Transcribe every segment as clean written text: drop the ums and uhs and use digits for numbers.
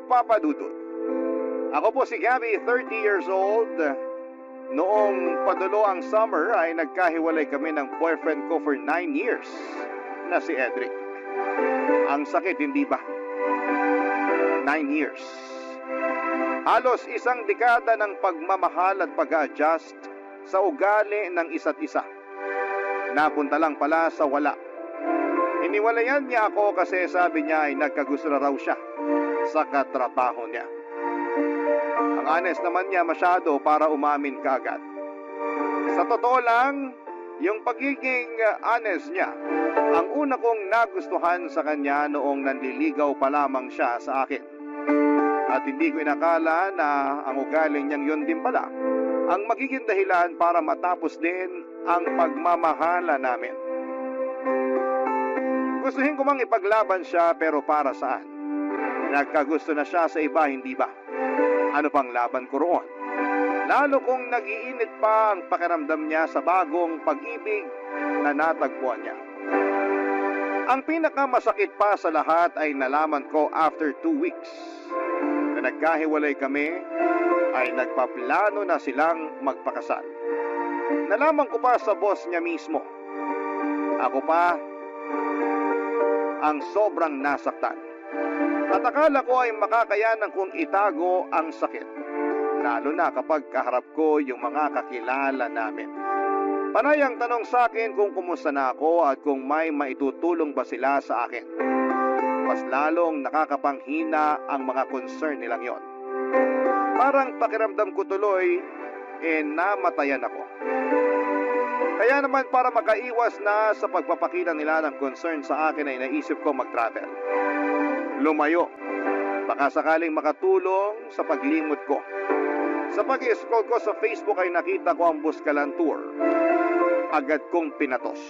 magpapadudod. Ako po si Gabby, 30 years old. Noong padulo ang summer ay nagkahiwalay kami ng boyfriend ko for 9 years na si Edric. Ang sakit, hindi ba? 9 years. Halos isang dekada ng pagmamahal at pag-adjust sa ugali ng isa't isa. Napunta lang pala sa wala. Iniwalayan niya ako kasi sabi niya ay nagkagusto na raw siya sa katrabaho niya. Ang honest naman niya masyado para umamin kaagad. Sa totoo lang, yung pagiging honest niya, ang una kong nagustuhan sa kanya noong nanliligaw pa lamang siya sa akin. At hindi ko inakala na ang ugali niyang yun din pala ang magiging dahilan para matapos din ang pagmamahala namin. Gustuhin ko mang ipaglaban siya pero para saan? Nagkagusto na siya sa iba, hindi ba? Ano pang laban ko roon? Lalo kung nag-iinit pa ang pakiramdam niya sa bagong pag-ibig na natagpuan niya. Ang pinakamasakit pa sa lahat ay nalaman ko after 2 weeks na nagkahiwalay kami ay nagpaplano na silang magpakasal. Nalaman ko pa sa boss niya mismo. Ako pa ang sobrang nasaktan. At akala ko ay makakayanan kong itago ang sakit. Lalo na kapag kaharap ko yung mga kakilala namin. Panay ang tanong sa akin kung kumusta na ako at kung may maitutulong ba sila sa akin. Mas lalong nakakapanghina ang mga concern nilang yon. Parang pakiramdam ko tuloy, namatayan ako. Kaya naman para makaiwas na sa pagpapakita nila ng concern sa akin ay naisip ko mag-travel. Lumayo. Baka sakaling makatulong sa paglimot ko. Sa pag-i-scroll ko sa Facebook ay nakita ko ang Buscalan Tour. Agad kong pinatos.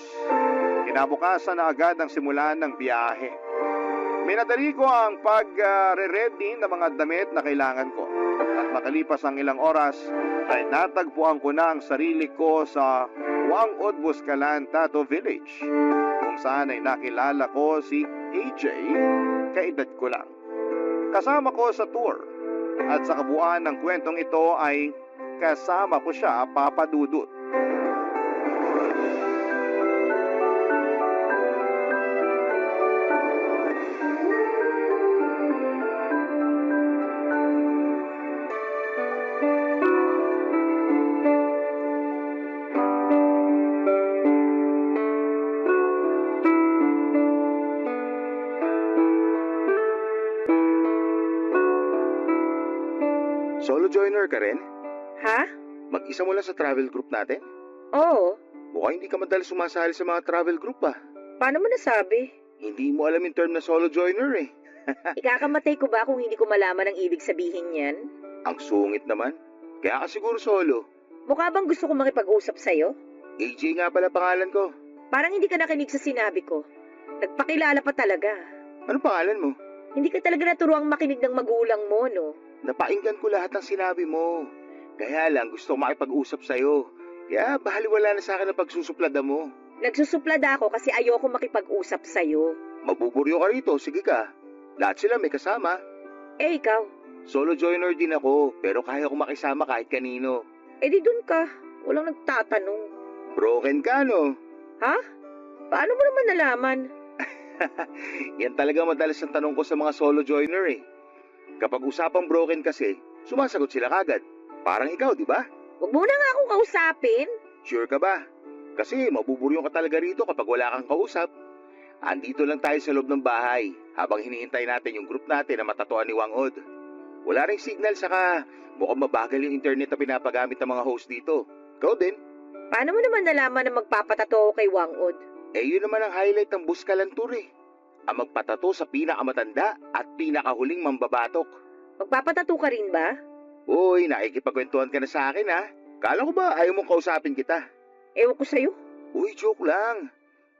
Kinabukasan na agad ang simulan ng biyahe. Minadali ko ang pag-re-ready ng mga damit na kailangan ko. At makalipas ang ilang oras ay natagpuan ko na ang sarili ko sa Wangod Buscalan Tattoo Village, kung saan ay nakilala ko si AJ, kaedad ko lang. Kasama ko sa tour at sa kabuuan ng kwentong ito ay kasama ko siya papadudot. Solo joiner ka rin? Ha? Mag-isa mo lang sa travel group natin? Oo. Mukhang hindi ka madalas sumasali sa mga travel group ah. Paano mo nasabi? Hindi mo alam yung term na solo joiner eh. Ikakamatay ko ba kung hindi ko malaman ang ibig sabihin yan? Ang sungit naman. Kaya ka siguro solo. Mukha bang gusto ko makipag-usap sa'yo? AJ nga pala pangalan ko. Parang hindi ka nakinig sa sinabi ko. Nagpakilala pa talaga. Ano pangalan mo? Hindi ka talaga naturuang makinig ng magulang mo, no? Napainggan ko lahat ng sinabi mo. Kaya lang gusto ko makipag-usap sa'yo. Kaya bahaliwala na sa akin ang pagsusuplada mo. Nagsusuplada ako kasi ayoko makipag-usap sa'yo. Mabuburyo ka rito, sige ka. Lahat sila may kasama. Eh, ikaw? Solo joiner din ako, pero kaya ko makisama kahit kanino. Eh di dun ka. Walang nagtatanong. Broken ka, no? Ha? Paano mo naman nalaman? Yan talaga madalas ang tanong ko sa mga solo joiner eh. Kapag usapang broken kasi, sumasagot sila kagad. Parang ikaw, di ba? Huwag mo na nga akong kausapin. Sure ka ba? Kasi mabuburyong ka talaga rito kapag wala kang kausap. Andito lang tayo sa loob ng bahay habang hinihintay natin yung group natin na matatuan ni Wangod. Wala ring signal saka mukhang mabagal yung internet na pinapagamit ng mga host dito. Ikaw din. Paano mo naman nalaman na magpapatato ako kay Wangod? Eh yun naman ang highlight ng Buscalan Tour eh. Ang magpatato sa pinakamatanda at pinakahuling mambabatok. Magpapatato ka rin ba? Uy, nakikipagkwentuhan ka na sa akin ha. Kala ko ba ayaw mong kausapin kita? Ewan ko sa'yo. Uy, joke lang.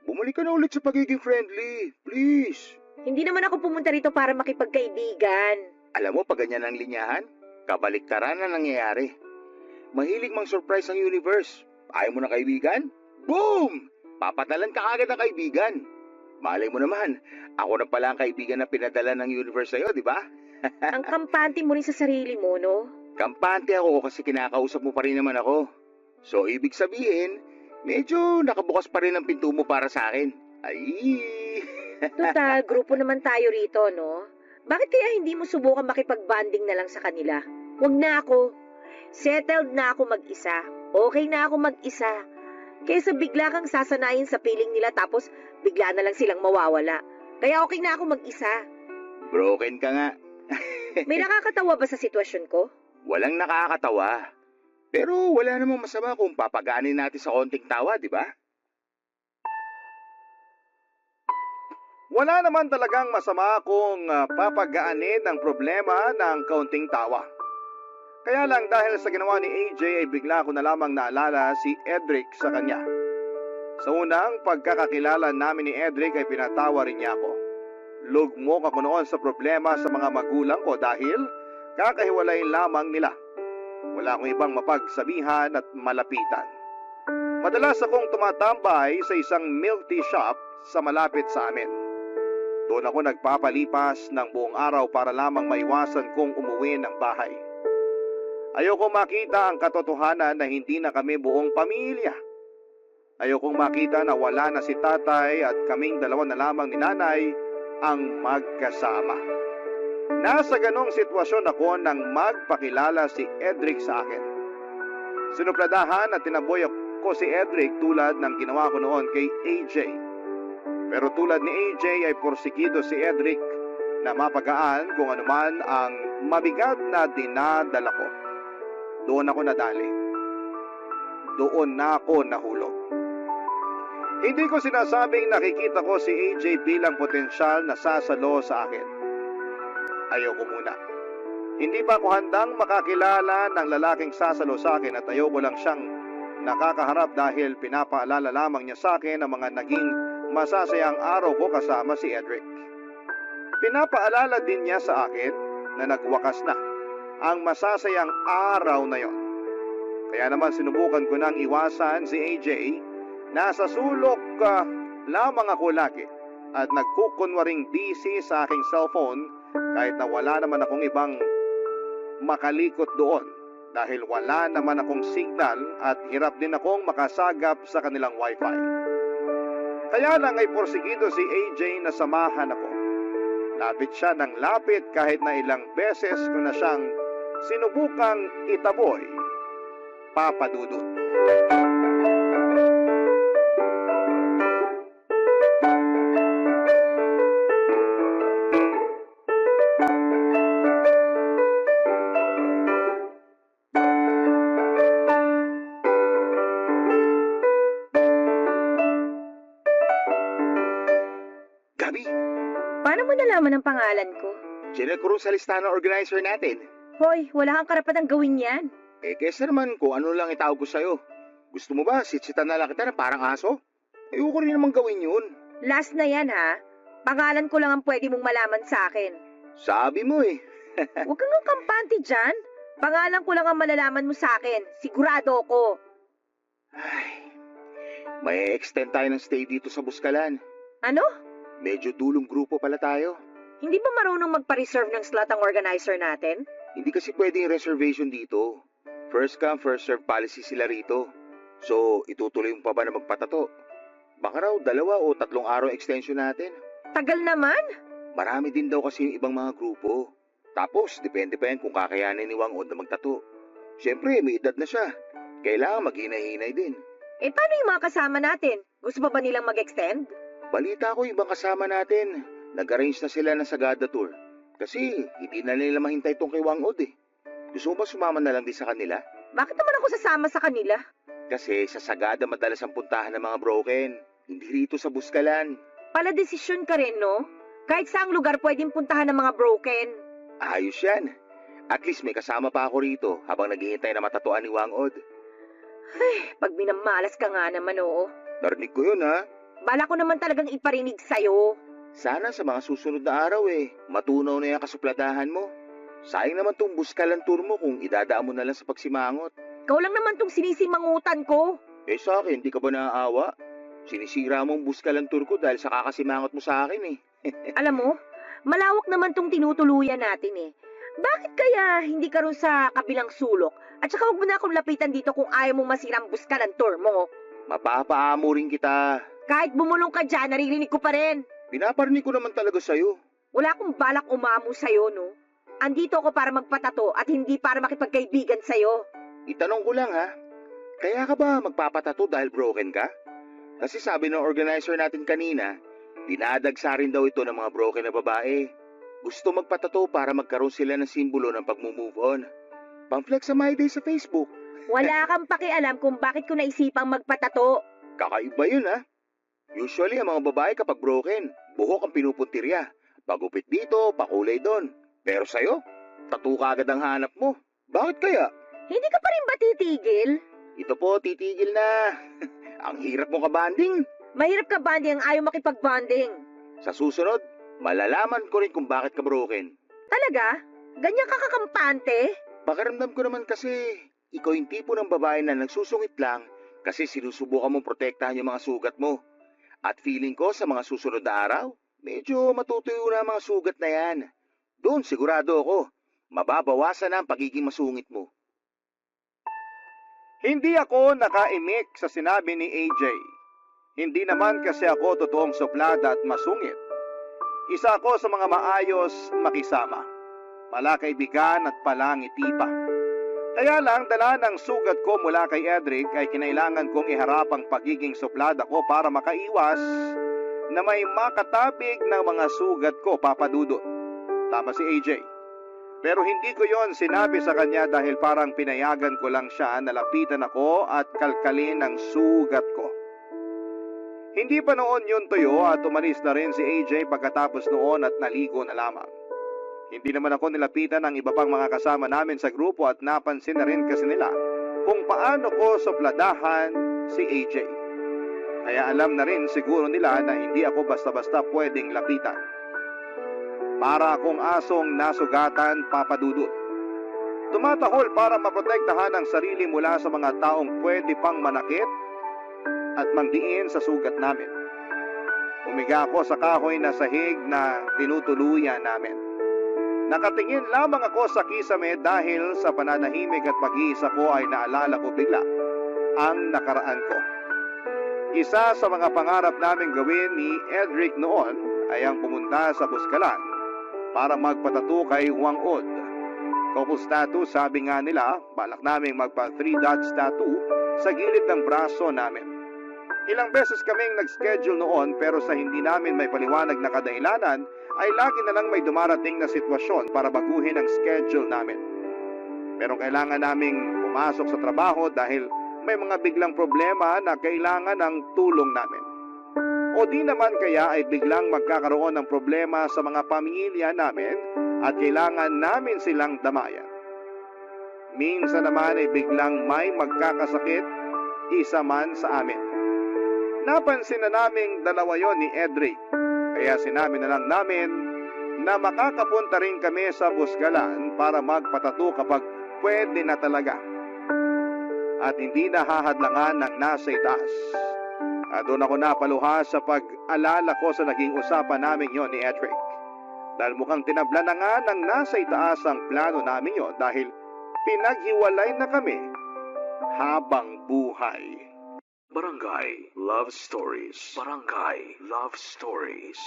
Bumalik ka na ulit sa pagiging friendly. Please. Hindi naman ako pumunta rito para makipagkaibigan. Alam mo, pag ganyan ang linyahan, kabaliktaran na nangyayari. Mahilig mang surprise ang universe. Ayaw mo ng kaibigan? Boom! Papatalan ka agad ng kaibigan. Malay mo naman, ako na pala ang kaibigan na pinadala ng universe sa'yo, di ba? Ang kampante mo rin sa sarili mo, no? Kampante ako kasi kinakausap mo pa rin naman ako. So, ibig sabihin, medyo nakabukas pa rin ang pinto mo para sa akin. Ay! Total, grupo naman tayo rito, no? Bakit kaya hindi mo subukan makipag-banding na lang sa kanila? Huwag na ako. Settled na ako mag-isa. Okay na ako mag-isa. Kaysa bigla kang sasanayin sa piling nila tapos bigla na lang silang mawawala. Kaya okay na ako mag-isa. Broken ka nga. May nakakatawa ba sa sitwasyon ko? Walang nakakatawa. Pero wala namang masama kung papagaanin natin sa konting tawa, di ba? Wala naman talagang masama kung papagaanin ang problema ng kaunting tawa. Kaya lang dahil sa ginawa ni AJ ay bigla ko na lamang naalala si Edric sa kanya. Sa unang pagkakakilala namin ni Edric ay pinatawa rin niya ako. Lugmok ako noon sa problema sa mga magulang ko dahil kakahiwalay lamang nila. Wala akong ibang mapagsabihan at malapitan. Madalas akong tumatambay sa isang milk tea shop sa malapit sa amin. Doon ako nagpapalipas ng buong araw para lamang maiwasan kong umuwi ng bahay. Ayokong makita ang katotohanan na hindi na kami buong pamilya. Ayokong makita na wala na si tatay at kaming dalawa na lamang ni nanay ang magkasama. Nasa ganong sitwasyon ako nang magpakilala si Edric sa akin. Sinupladahan at tinaboy ko si Edric tulad ng ginawa ko noon kay AJ. Pero tulad ni AJ ay porsigido si Edric na mapagaan kung anuman ang mabigat na dinadala ko. Doon ako nadali. Doon na ako nahulog. Hindi ko sinasabing nakikita ko si AJ bilang potensyal na sasalo sa akin. Ayoko muna. Hindi pa ako handang makakilala ng lalaking sasalo sa akin at ayoko lang siyang nakakaharap dahil pinapaalala lamang niya sa akin ang mga naging masasayang araw ko kasama si Edric. Pinapaalala din niya sa akin na nagwakas na ang masasayang araw na yon. Kaya naman sinubukan ko nang iwasan si AJ. Nasa sulok lamang ako lagi at nagkukunwaring busy sa aking cellphone kahit na wala naman akong ibang makalikot doon dahil wala naman akong signal at hirap din akong makasagap sa kanilang wifi. Kaya lang ay porsigido si AJ na samahan ako. Lapit siya ng lapit kahit na ilang beses ko na siyang sinubukang itaboy, papadudot. Gabi, Paano mo nalaman ang pangalan ko? chinek ko rin sa listahan ng organizer natin. Hoy, wala kang karapatang gawin yan. Kesa naman kung ano lang itawag ko sa'yo. Gusto mo ba sitsitan na lang kita na parang aso? Ayoko rin naman gawin yun. Last na yan, ha? Pangalan ko lang ang pwede mong malaman sa akin. Sabi mo eh. Huwag kang ang kampante dyan. Pangalan ko lang ang malalaman mo sa akin. Sigurado ako. Ay, may extend tayo ng stay dito sa Buskalan. Ano? Medyo dulong grupo pala tayo. Hindi ba marunong magpa-reserve ng slot ang organizer natin? Hindi kasi pwedeng reservation dito. First come, first serve policy sila rito. So, itutuloy mo pa ba na magpatato? Baka raw 2 o 3 araw extension natin. Tagal naman. Marami din daw kasi yung ibang mga grupo. Tapos, depende pa yan kung kakayanin ni Wang Od na magtato. Siyempre, may edad na siya. Kailangan maghinay-hinay din. Paano yung mga kasama natin? Gusto pa ba nilang mag-extend? Balita ko ibang kasama natin. Nag-arrange na sila ng Sagada Tour. Kasi hindi na nila mahintay tong kay Wang Od eh. Gusto mo ba sumama na lang din sa kanila? Bakit naman ako sasama sa kanila? Kasi sa Sagada madalas ang puntahan ng mga broken. Hindi rito sa Buskalan. Pala desisyon ka rin, no? Kahit saang lugar pwedeng puntahan ng mga broken. Ayos yan. At least may kasama pa ako rito habang naghihintay na matatuan ni Wang Od. Pag minamalas ka nga naman, oo. Narinig ko yun ha. Bala ko naman talagang iparinig sa'yo. Sana sa mga susunod na araw matunaw na yung kasupladahan mo. Sayang naman tong Buskalan tour mo kung idadaan mo na lang sa pagsimangot. Ikaw lang naman tong sinisimangutan ko. Sa akin, di ka ba naaawa? Sinisira mo ang Buskalan tour ko dahil sa kakasimangot mo sa akin eh. Alam mo, Malawak naman tong tinutuluyan natin eh. Bakit kaya hindi ka rin sa kabilang sulok? At saka huwag mo na akong lapitan dito kung ayaw mong masirang buskalan tour mo. Mapapaamo rin kita. Kahit bumulong ka dyan, naririnig ko pa rin. Pinaparinig ko naman talaga sa'yo. Wala akong balak umamo sa'yo, no? Andito ako para magpatato at hindi para makipagkaibigan sa'yo. Itanong ko lang ha, kaya ka ba magpapatato dahil broken ka? Kasi sabi ng organizer natin kanina, dinadagsa rin daw ito ng mga broken na babae. Gusto magpatato para magkaroon sila ng simbolo ng pag-move on. Pang-flex sa My Day sa Facebook. Wala kang pakialam kung bakit ko naisipang magpatato. Kakaiba yun ha. Usually ang mga babae kapag broken, buhok ang pinupuntirya. Pagupit dito, pakulay doon. Pero sa'yo, tattoo ka agad ang hanap mo. Bakit kaya? Hindi ka pa rin ba titigil? Ito po, titigil na. Ang hirap mo kabanding. Mahirap ka banding ang ayaw makipag-bonding. Sa susunod, malalaman ko rin kung bakit ka broken. Talaga? Ganyan ka kakampante? Pakiramdam ko naman kasi, ikaw yung tipo ng babae na nagsusungit lang kasi sinusubukan mong protektahan yung mga sugat mo. At feeling ko sa mga susunod na araw, medyo matutuyo na ang mga sugat na yan. Doon sigurado ako, mababawasan na ang pagiging masungit mo. Hindi ako nakaimik sa sinabi ni AJ. Hindi naman kasi ako totoong suplada at masungit. Isa ako sa mga maayos makisama. Palakaibigan at palangiti pa. Kaya lang dala ng sugat ko mula kay Edric ay kinailangan kong iharap ang pagiging suplada ko para makaiwas na may makatabig ng mga sugat ko, Papa Dudut. Tama si AJ. Pero hindi ko yon sinabi sa kanya dahil parang pinayagan ko lang siya na lapitan ako at kalkalin ang sugat ko. Hindi pa noon yun tuyo at umalis na rin si AJ pagkatapos noon at naligo na lamang. Hindi naman ako nilapitan ng iba pang mga kasama namin sa grupo at napansin na rin kasi nila kung paano ko supladahan si AJ. Kaya alam na rin siguro nila na hindi ako basta-basta pwedeng lapitan. Para akong asong nasugatan, Papa Dudut. Tumatahol para maprotektahan ang sarili mula sa mga taong pwede pang manakit at mangdiin sa sugat namin. Umiga ako sa kahoy na sahig na tinutuluyan namin. Nakatingin lamang ako sa kisame dahil sa pananahimik at pag-iisa ko ay naalala ko bigla ang nakaraan ko. Isa sa mga pangarap naming gawin ni Edric noon ay ang pumunta sa Buskalan para magpatato kay Wang Od. Couples tattoo, sabi nga nila, balak naming magpa 3 dots tattoo sa gilid ng braso namin. Ilang beses kaming nag-schedule noon pero sa hindi namin may paliwanag na kadahilanan ay lagi na lang may dumarating na sitwasyon para baguhin ang schedule namin. Pero kailangan naming pumasok sa trabaho dahil may mga biglang problema na kailangan ng tulong namin. O di naman kaya ay biglang magkakaroon ng problema sa mga pamilya namin at kailangan namin silang damayan. Minsan naman ay biglang may magkakasakit, isa man sa amin. Napansin na naming dalawa yon ni Edric, kaya sinabi na lang namin na makakapunta rin kami sa Buskalan para magpatato kapag pwede na talaga. At hindi na hahadlangan ng nasa itaas. At doon ako napaluha sa pag-alala ko sa naging usapan namin yon ni Edric. Dahil mukhang tinabla na nga ng nasa itaas ang plano namin yon dahil pinaghiwalay na kami habang buhay. Barangay Love Stories. Barangay Love Stories.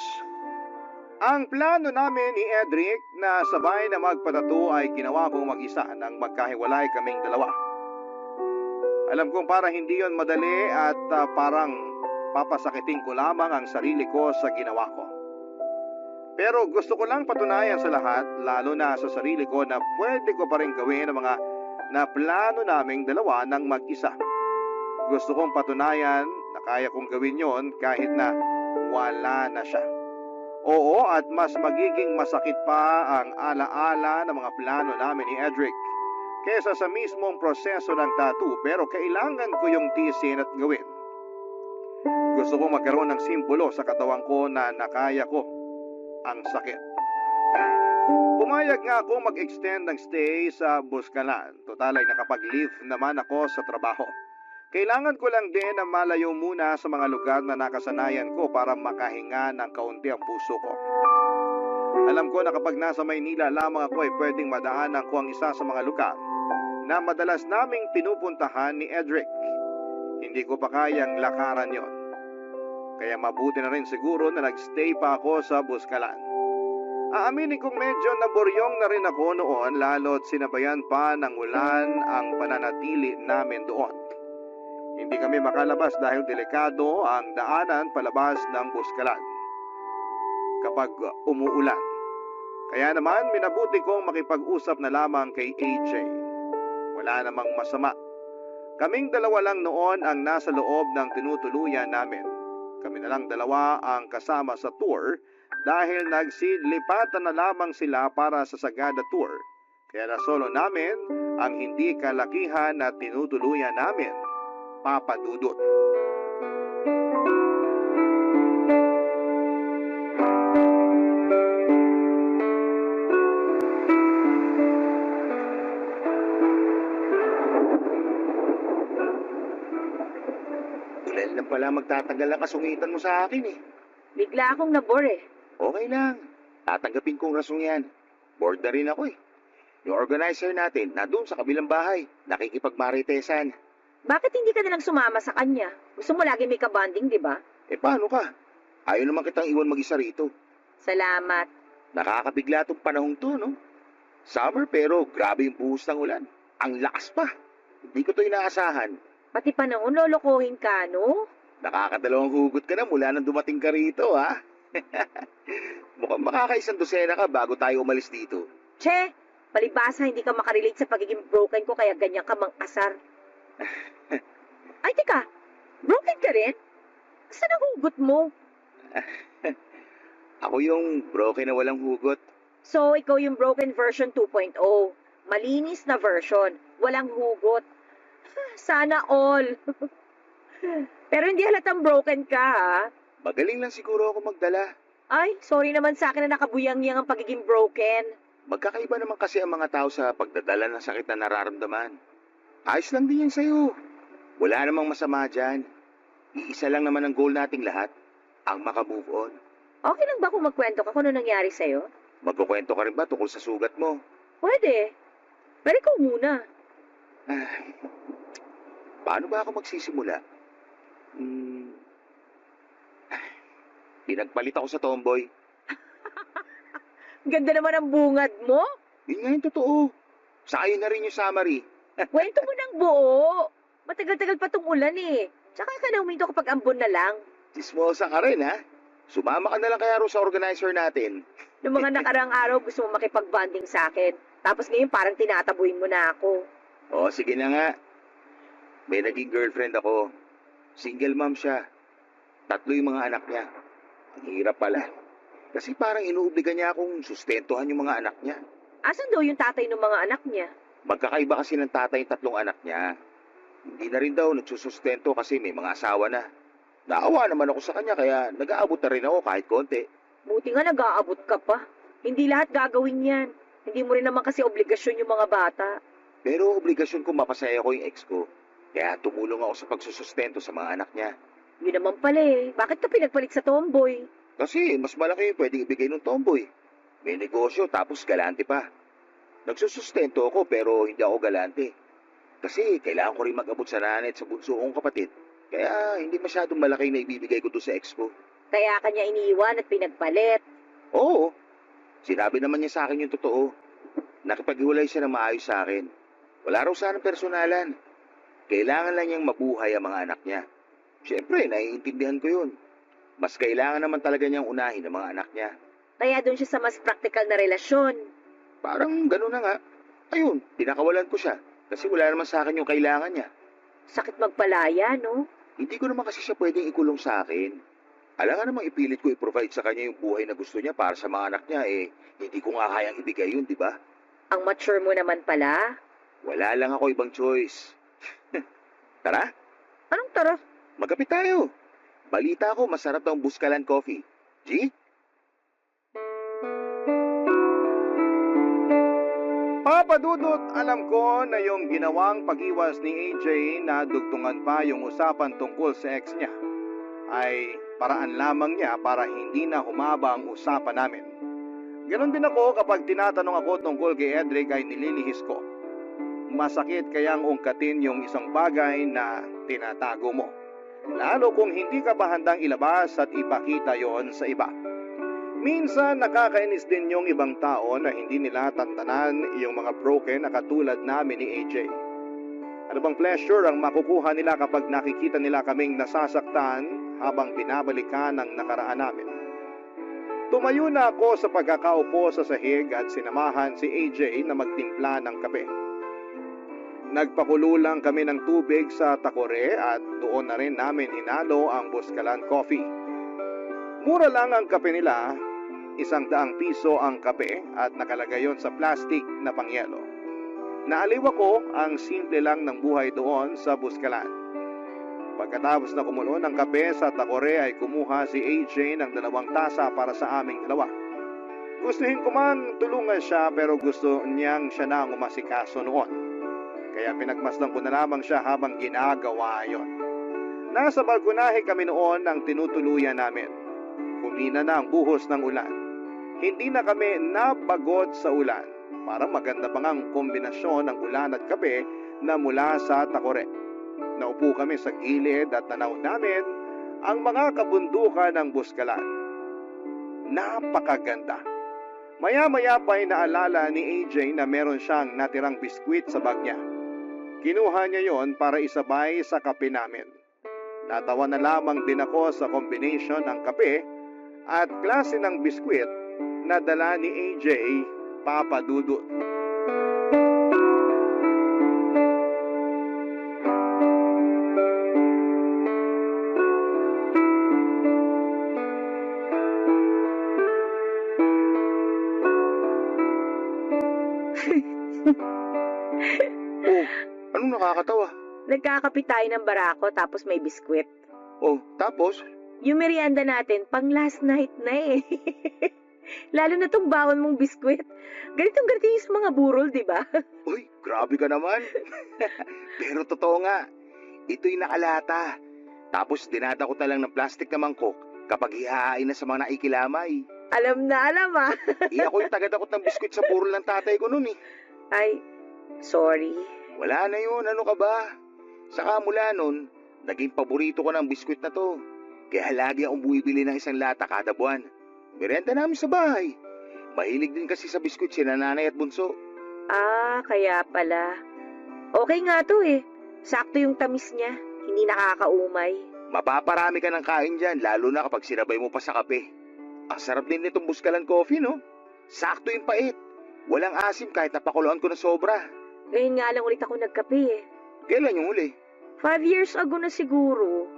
Ang plano namin ni Edric na sabay na magpatato ay ginawa kong mag-isa nang magkahiwalay kaming dalawa. Alam kong para hindi yon madali at parang papasakitin ko lamang ang sarili ko sa ginawa ko. Pero gusto ko lang patunayan sa lahat, lalo na sa sarili ko, na pwede ko pa rin gawin ang mga naplano naming dalawa ng mag-isa. Gusto kong patunayan na kaya kong gawin yon kahit na wala na siya. Oo, at mas magiging masakit pa ang alaala ng mga plano namin ni Edric kesa sa mismong proseso ng tattoo, pero kailangan ko yung tiisin at gawin. Gusto kong magkaroon ng simbolo sa katawan ko na nakaya ko ang sakit. Pumayag nga ako mag-extend ng stay sa Buskalan. Total ay nakapag-leave naman ako sa trabaho. Kailangan ko lang din na malayo muna sa mga lugar na nakasanayan ko para makahinga ng kaunti ang puso ko. Alam ko na kapag nasa Maynila lamang ako ay pwedeng madaanan ko ang isa sa mga lugar na madalas naming pinupuntahan ni Edric. Hindi ko pa kayang lakaran yon. Kaya mabuti na rin siguro na nagstay pa ako sa Buskalan. Aaminin kong medyo naburyong na rin ako noon lalo't sinabayan pa ng ulan ang pananatili namin doon. Hindi kami makalabas dahil delikado ang daanan palabas ng Buskalan kapag umuulan. Kaya naman minabuti kong makipag-usap na lamang kay AJ. Wala namang masama. Kaming dalawa lang noon ang nasa loob ng tinutuluyan namin. Kami na lang dalawa ang kasama sa tour dahil nagsilipatan na lamang sila para sa Sagada Tour. Kaya nasolo namin ang hindi kalakihan na tinutuluyan namin, Papa Dudut. Ilan lang pala magtatagal ang kasungitan mo sa akin eh. Bigla akong nabore eh. Okay lang. Tatanggapin kong rasong yan. Bored na rin ako eh. Yung organizer natin na doon sa kabilang bahay, nakikipagmaritesan. Bakit hindi ka nalang sumama sa kanya? Gusto mo lagi may kabanding, di ba? Eh paano ka? Ayaw naman kitang iwan mag-isa rito. Salamat. Nakakabigla tong panahong to, no? Summer pero grabe yung buhos ng ulan. Ang lakas pa. Hindi ko to inaasahan. Pati panahon lolokohin ka, no? Nakakadalawang hugot ka na mula nang dumating ka rito, ha? Mukhang makakaisang dosena ka bago tayo umalis dito. Che, palibasa hindi ka makarelate sa pagiging broken ko kaya ganyan ka mang-asar. Ay, teka. Broken ka rin? Saan ang hugot mo? Ako yung broken na walang hugot. So, ikaw yung broken version 2.0. Malinis na version. Walang hugot. Sana all. Pero hindi halatang broken ka, ha? Magaling lang siguro ako magdala. Ay, sorry naman sa akin na nakabuyang-yang ang pagiging broken. Magkakaiba naman kasi ang mga tao sa pagdadala ng sakit na nararamdaman. Ayos lang din yan sa'yo. Wala namang masama dyan. Iisa lang naman ang goal nating lahat, ang makamove on. Okay lang ba kung magkwento ka kung ano nangyari sa'yo? Magkukwento ka rin ba tungkol sa sugat mo? Pwede. Pero ikaw muna. Paano ba ako magsisimula? Pinagpalit ako sa tomboy. Ganda naman ang bungad mo. Yun nga yung totoo. Sa ayon na rin yung summary. Kwento mo ng buo. Matagal-tagal pa tong ulan eh. Tsaka ka na huminto kapag ambon na lang. Chismosa ka rin, ha? Sumama ka na lang kaya ro sa organizer natin. Noong mga nakarang araw gusto mo makipag-bonding sa akin. Tapos ngayon parang tinatabuhin mo na ako. O, sige na nga. May naging girlfriend ako. Single mom siya. 3 yung mga anak niya. Ang hirap pala. Kasi parang inuobliga niya akong sustentuhan yung mga anak niya. Asan daw yung tatay ng mga anak niya? Magkakaiba kasi ng tatay yung 3 anak niya. Hindi na rin daw nagsusustento kasi may mga asawa na. Naawa naman ako sa kanya kaya nag-aabot na rin ako kahit konti. Buti nga nag-aabot ka pa. Hindi lahat gagawin yan. Hindi mo rin naman kasi obligasyon yung mga bata. Pero obligasyon ko mapasaya ko yung ex ko. Kaya tumulong ako sa pagsusustento sa mga anak niya. Yun naman pala eh. Bakit ka pinagpalit sa tomboy? Kasi mas malaki yung pwedeng ibigay ng tomboy. May negosyo tapos galante pa. Nagsusustento ako pero hindi ako galante. Kasi kailangan ko rin mag-abot sa nanay at sa bunso kong kapatid. Kaya hindi masyadong malaki na ibibigay ko doon sa ex ko. Kaya kanya iniwan at pinagpalit. Oo. Sinabi naman niya sa akin yung totoo. Nakipag-iwalay siya ng maayos sa akin. Wala raw sanang personalan. Kailangan lang niyang mabuhay ang mga anak niya. Siyempre, naiintindihan ko yun. Mas kailangan naman talaga niyang unahin ang mga anak niya. Kaya doon siya sa mas practical na relasyon. Parang gano'n na nga. Ayun, pinakawalan ko siya. Kasi wala naman sa akin yung kailangan niya. Sakit magpalaya, no? Hindi ko naman kasi siya pwedeng ikulong sa akin. Alam nga namang ipilit ko i-provide sa kanya yung buhay na gusto niya para sa mga anak niya, eh, hindi ko nga kayang ibigay yun, di ba? Ang mature mo naman pala. Wala lang ako ibang choice. Tara, Anong tara? magkapit tayo. Balita ko, masarap daw ang Buskalan Coffee. G? Papa Dudut, alam ko na yung ginawang pag-iwas ni AJ na dugtungan pa yung usapan tungkol sa ex niya ay paraan lamang niya para hindi na humaba ang usapan namin. Ganon din ako kapag tinatanong ako tungkol kay Edric ay nililihis ko. Masakit kayang ungkatin yung isang bagay na tinatago mo. Lalo kung hindi ka pa handang ilabas at ipakita yon sa iba. Minsan nakakainis din yung ibang tao na hindi nila tantanan yung mga broken na katulad namin ni AJ. Ano bang pleasure ang makukuha nila kapag nakikita nila kaming nasasaktan habang binabalikan ang nakaraan namin? Tumayo na ako sa pagkakaupo sa sahig at sinamahan si AJ na magtimpla ng kape. Nagpakulo lang kami ng tubig sa takore at doon na rin namin hinalo ang Buscalan coffee. Mura lang ang kape nila, 100 piso ang kape at nakalagay yon sa plastic na pangyelo. Naaliw ako ang simple lang ng buhay doon sa Buscalan. Pagkatapos na kumulo ng kape sa takore ay kumuha si AJ ng 2 tasa para sa aming dalawa. Gustuhin ko man tulungan siya pero gusto niyang siya na ang umasikaso noon. Kaya pinagmasdan ko na lamang siya habang ginagawa yon. Nasa balkonahe kami noon ang tinutuluyan namin. Humina na ang buhos ng ulan. Hindi na kami napagod sa ulan. Parang maganda pang ang kombinasyon ng ulan at kape na mula sa takore. Naupo kami sa gilid at tanaw namin ang mga kabundukan ng Buscalan. Napakaganda. Maya-maya pa ay naalala ni AJ na meron siyang natirang biskwit sa bag niya. Kinuha niya yon para isabay sa kape namin. Natawa na lamang din ako sa combination ng kape at klase ng biskwit na dala ni AJ, Papa Dudut. Anong nakakatawa? Nagkakape tayo ng barako tapos may biskwit. Oh, tapos? Yung merienda natin, pang last night na eh. Lalo na tong bawon mong biskwit. Ganitong yung mga burol, di ba? Uy, grabe ka naman. Pero totoo nga, ito'y nakalata. Tapos dinadakot na lang ng plastic na mangkok kapag ihahain na sa mga naikilamay. Alam ah. Ako yung tagadakot ng biskwit sa burol ng tatay ko noon eh. Ay, sorry. Wala na yun, ano ka ba? Saka mula nun, naging paborito ko ng biskwit na to. Kaya lagi akong bumibili ng 1 lata kada buwan. Merenda namin sa bahay. Mahilig din kasi sa biskwit si nanay at bunso. Ah, kaya pala. Okay nga to eh. Sakto yung tamis niya. Hindi nakakaumay. Mapaparami ka ng kain dyan, lalo na kapag sinabay mo pa sa kape. Ang sarap din nitong Buscalan coffee, no? Sakto yung pait. Walang asim kahit napakuluan ko na sobra. Ngayon nga lang ulit ako nagkape eh. Kailan yung uli? 5 years ago na siguro.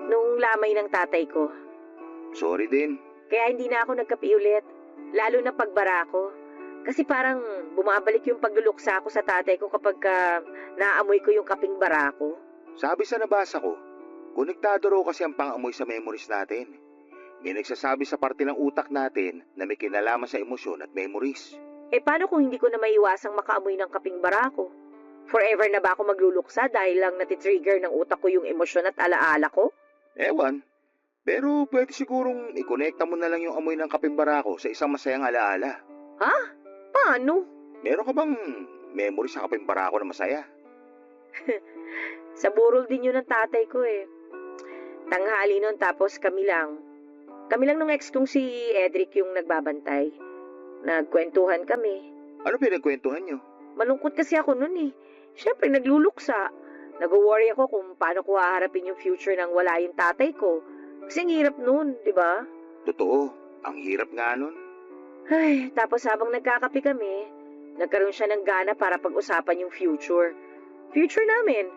Nung lamay ng tatay ko. Sorry din. Kaya hindi na ako nagkape ulit. Lalo na pagbara ko. Kasi parang bumabalik yung pagluluksa ko sa tatay ko kapag naamoy ko yung kaping bara ko. Sabi sa nabasa ko, konektado raw kasi ang pang-amoy sa memories natin. May nagsasabi sa parte ng utak natin na may kinalaman sa emosyon at memories. Eh paano kung hindi ko na maiwasang makaamoy ng kaping bara ko? Forever na ba ako magluluksa dahil lang natitrigger ng utak ko yung emosyon at alaala ko? Ewan. Pero pwede sigurong ikonekta mo na lang yung amoy ng kaping barako sa isang masayang alaala. Ha? Paano? Meron ka bang memory sa kaping barako na masaya? Sa burol din yun ng tatay ko eh. Tanghali nun tapos kami lang. Kami lang nung ex kong si Edric yung nagbabantay. Nagkwentuhan kami. Ano pinagkwentuhan nyo? Malungkot kasi ako nun eh. Siyempre nagluluksa. Nag-worry ako kung paano ko haharapin yung future nang wala yung tatay ko. Kasi ang hirap nun, di ba? Totoo, ang hirap nga nun. Ay, tapos habang nagkakape kami, nagkaroon siya ng gana para pag-usapan yung future. Future namin.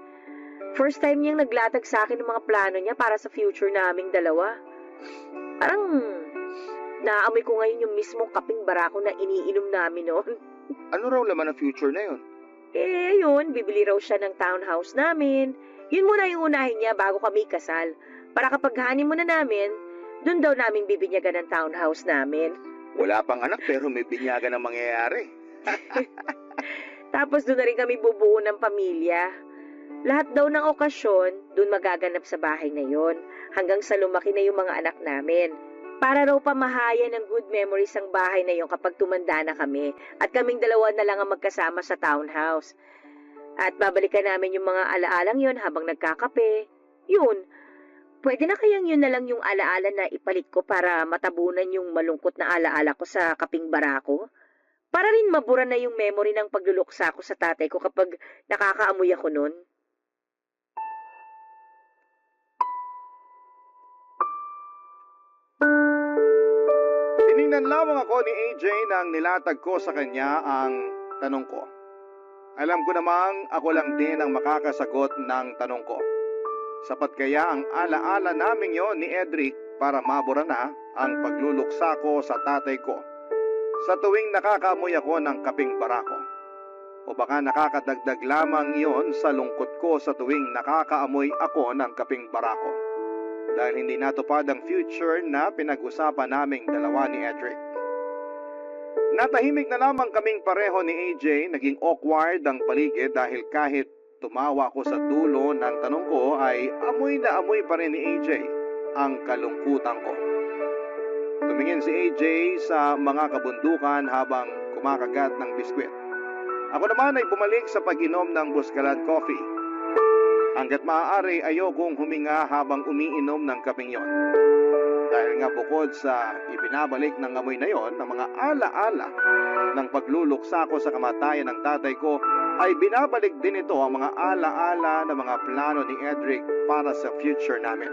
First time niyang naglatag sa akin ng mga plano niya para sa future naming dalawa. Parang naamoy ko ngayon yung mismong kaping barako na iniinom namin noon. Ano raw laman ang future na yon? Eh, yun, bibili raw siya ng townhouse namin. Yun muna yung unahin niya bago kami kasal. Para kapag honeymoon na namin, dun daw namin bibinyagan ng townhouse namin. Wala pang anak pero may binyagan na mangyayari. Tapos doon na rin kami bubuo ng pamilya. Lahat daw ng okasyon, doon magaganap sa bahay na yon, hanggang sa lumaki na yung mga anak namin. Para raw pamahaya ng good memories ang bahay na yon kapag tumanda na kami at kaming dalawa na lang ang magkasama sa townhouse. At babalikan namin yung mga alaalang yon habang nagkakape. Yun, pwede na kayang yun na lang yung alaala na ipalit ko para matabunan yung malungkot na alaala ko sa kaping barako? Para rin mabura na yung memory ng pagluluksa ko sa tatay ko kapag nakakaamoy ako nun? Tiningnan lamang ako ni AJ nang nilatag ko sa kanya ang tanong ko. Alam ko namang ako lang din ang makakasagot ng tanong ko. Sapat kaya ang alaala namin yon ni Edric para mabura na ang pagluluksa ko sa tatay ko sa tuwing nakakaamoy ako ng kaping barako? O baka nakakadagdag lamang iyon sa lungkot ko sa tuwing nakakaamoy ako ng kaping barako? Dahil hindi natupad ang future na pinag-usapan naming dalawa ni Edric. Natahimik na lamang kaming pareho ni AJ, naging awkward ang paligid dahil kahit tumawa ko sa dulo ng tanong ko ay amoy na amoy pa rin ni AJ ang kalungkutan ko. Tumingin si AJ sa mga kabundukan habang kumakagat ng biskwit. Ako naman ay bumalik sa pag-inom ng Buscalan coffee. Hanggat maaari ayokong huminga habang umiinom ng kapeng yon. Dahil nga bukod sa ibinabalik ng amoy na yon, ng mga alaala ng pagluluksa ko sa kamatayan ng tatay ko, ay binabalik din ito ang mga alaala ng mga plano ni Edric para sa future namin.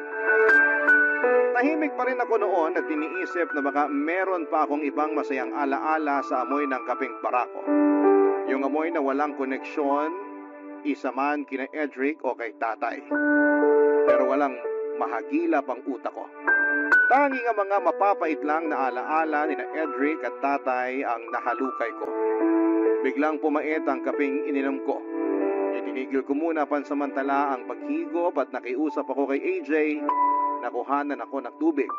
Tahimik pa rin ako noon at iniisip na baka meron pa akong ibang masayang alaala sa amoy ng kapeng barako. Yung amoy na walang koneksyon, isa man kina Edric o kay tatay. Pero walang mahagilap ang utak ko. Tanging ang mga mapapait lang na alaala ni Edric at tatay ang nahalukay ko. Biglang pumait ang kapeng ininom ko. Itinigil ko muna pansamantala ang paghigop at nakiusap ako kay AJ. Nakuhanan ako ng tubig.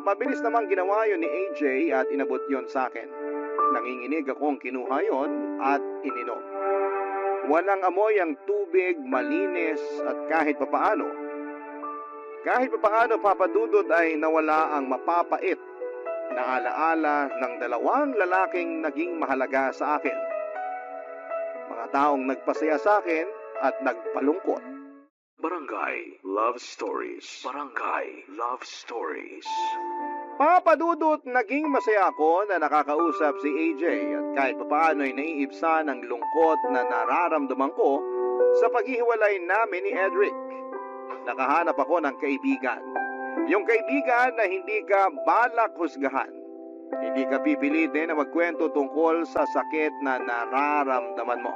Mabilis namang ginawa yun ni AJ at inabot yon sa akin. Nanginginig akong kinuha yon at ininom. Walang amoy ang tubig, malinis at kahit papaano papadudod ay nawala ang mapapait na alaala ng dalawang lalaking naging mahalaga sa akin. Mga taong nagpasaya sa akin at nagpalungkot. Barangay Love Stories. Barangay Love Stories. Papadudot, naging masaya ako na nakakausap si AJ at kahit papaano ay naiibsan ang lungkot na nararamdaman ko sa paghihiwalay namin ni Edric. Nakahanap ako ng kaibigan. Yung kaibigan na hindi ka balak husgahan. Hindi ka pipilitin na magkwento tungkol sa sakit na nararamdaman mo.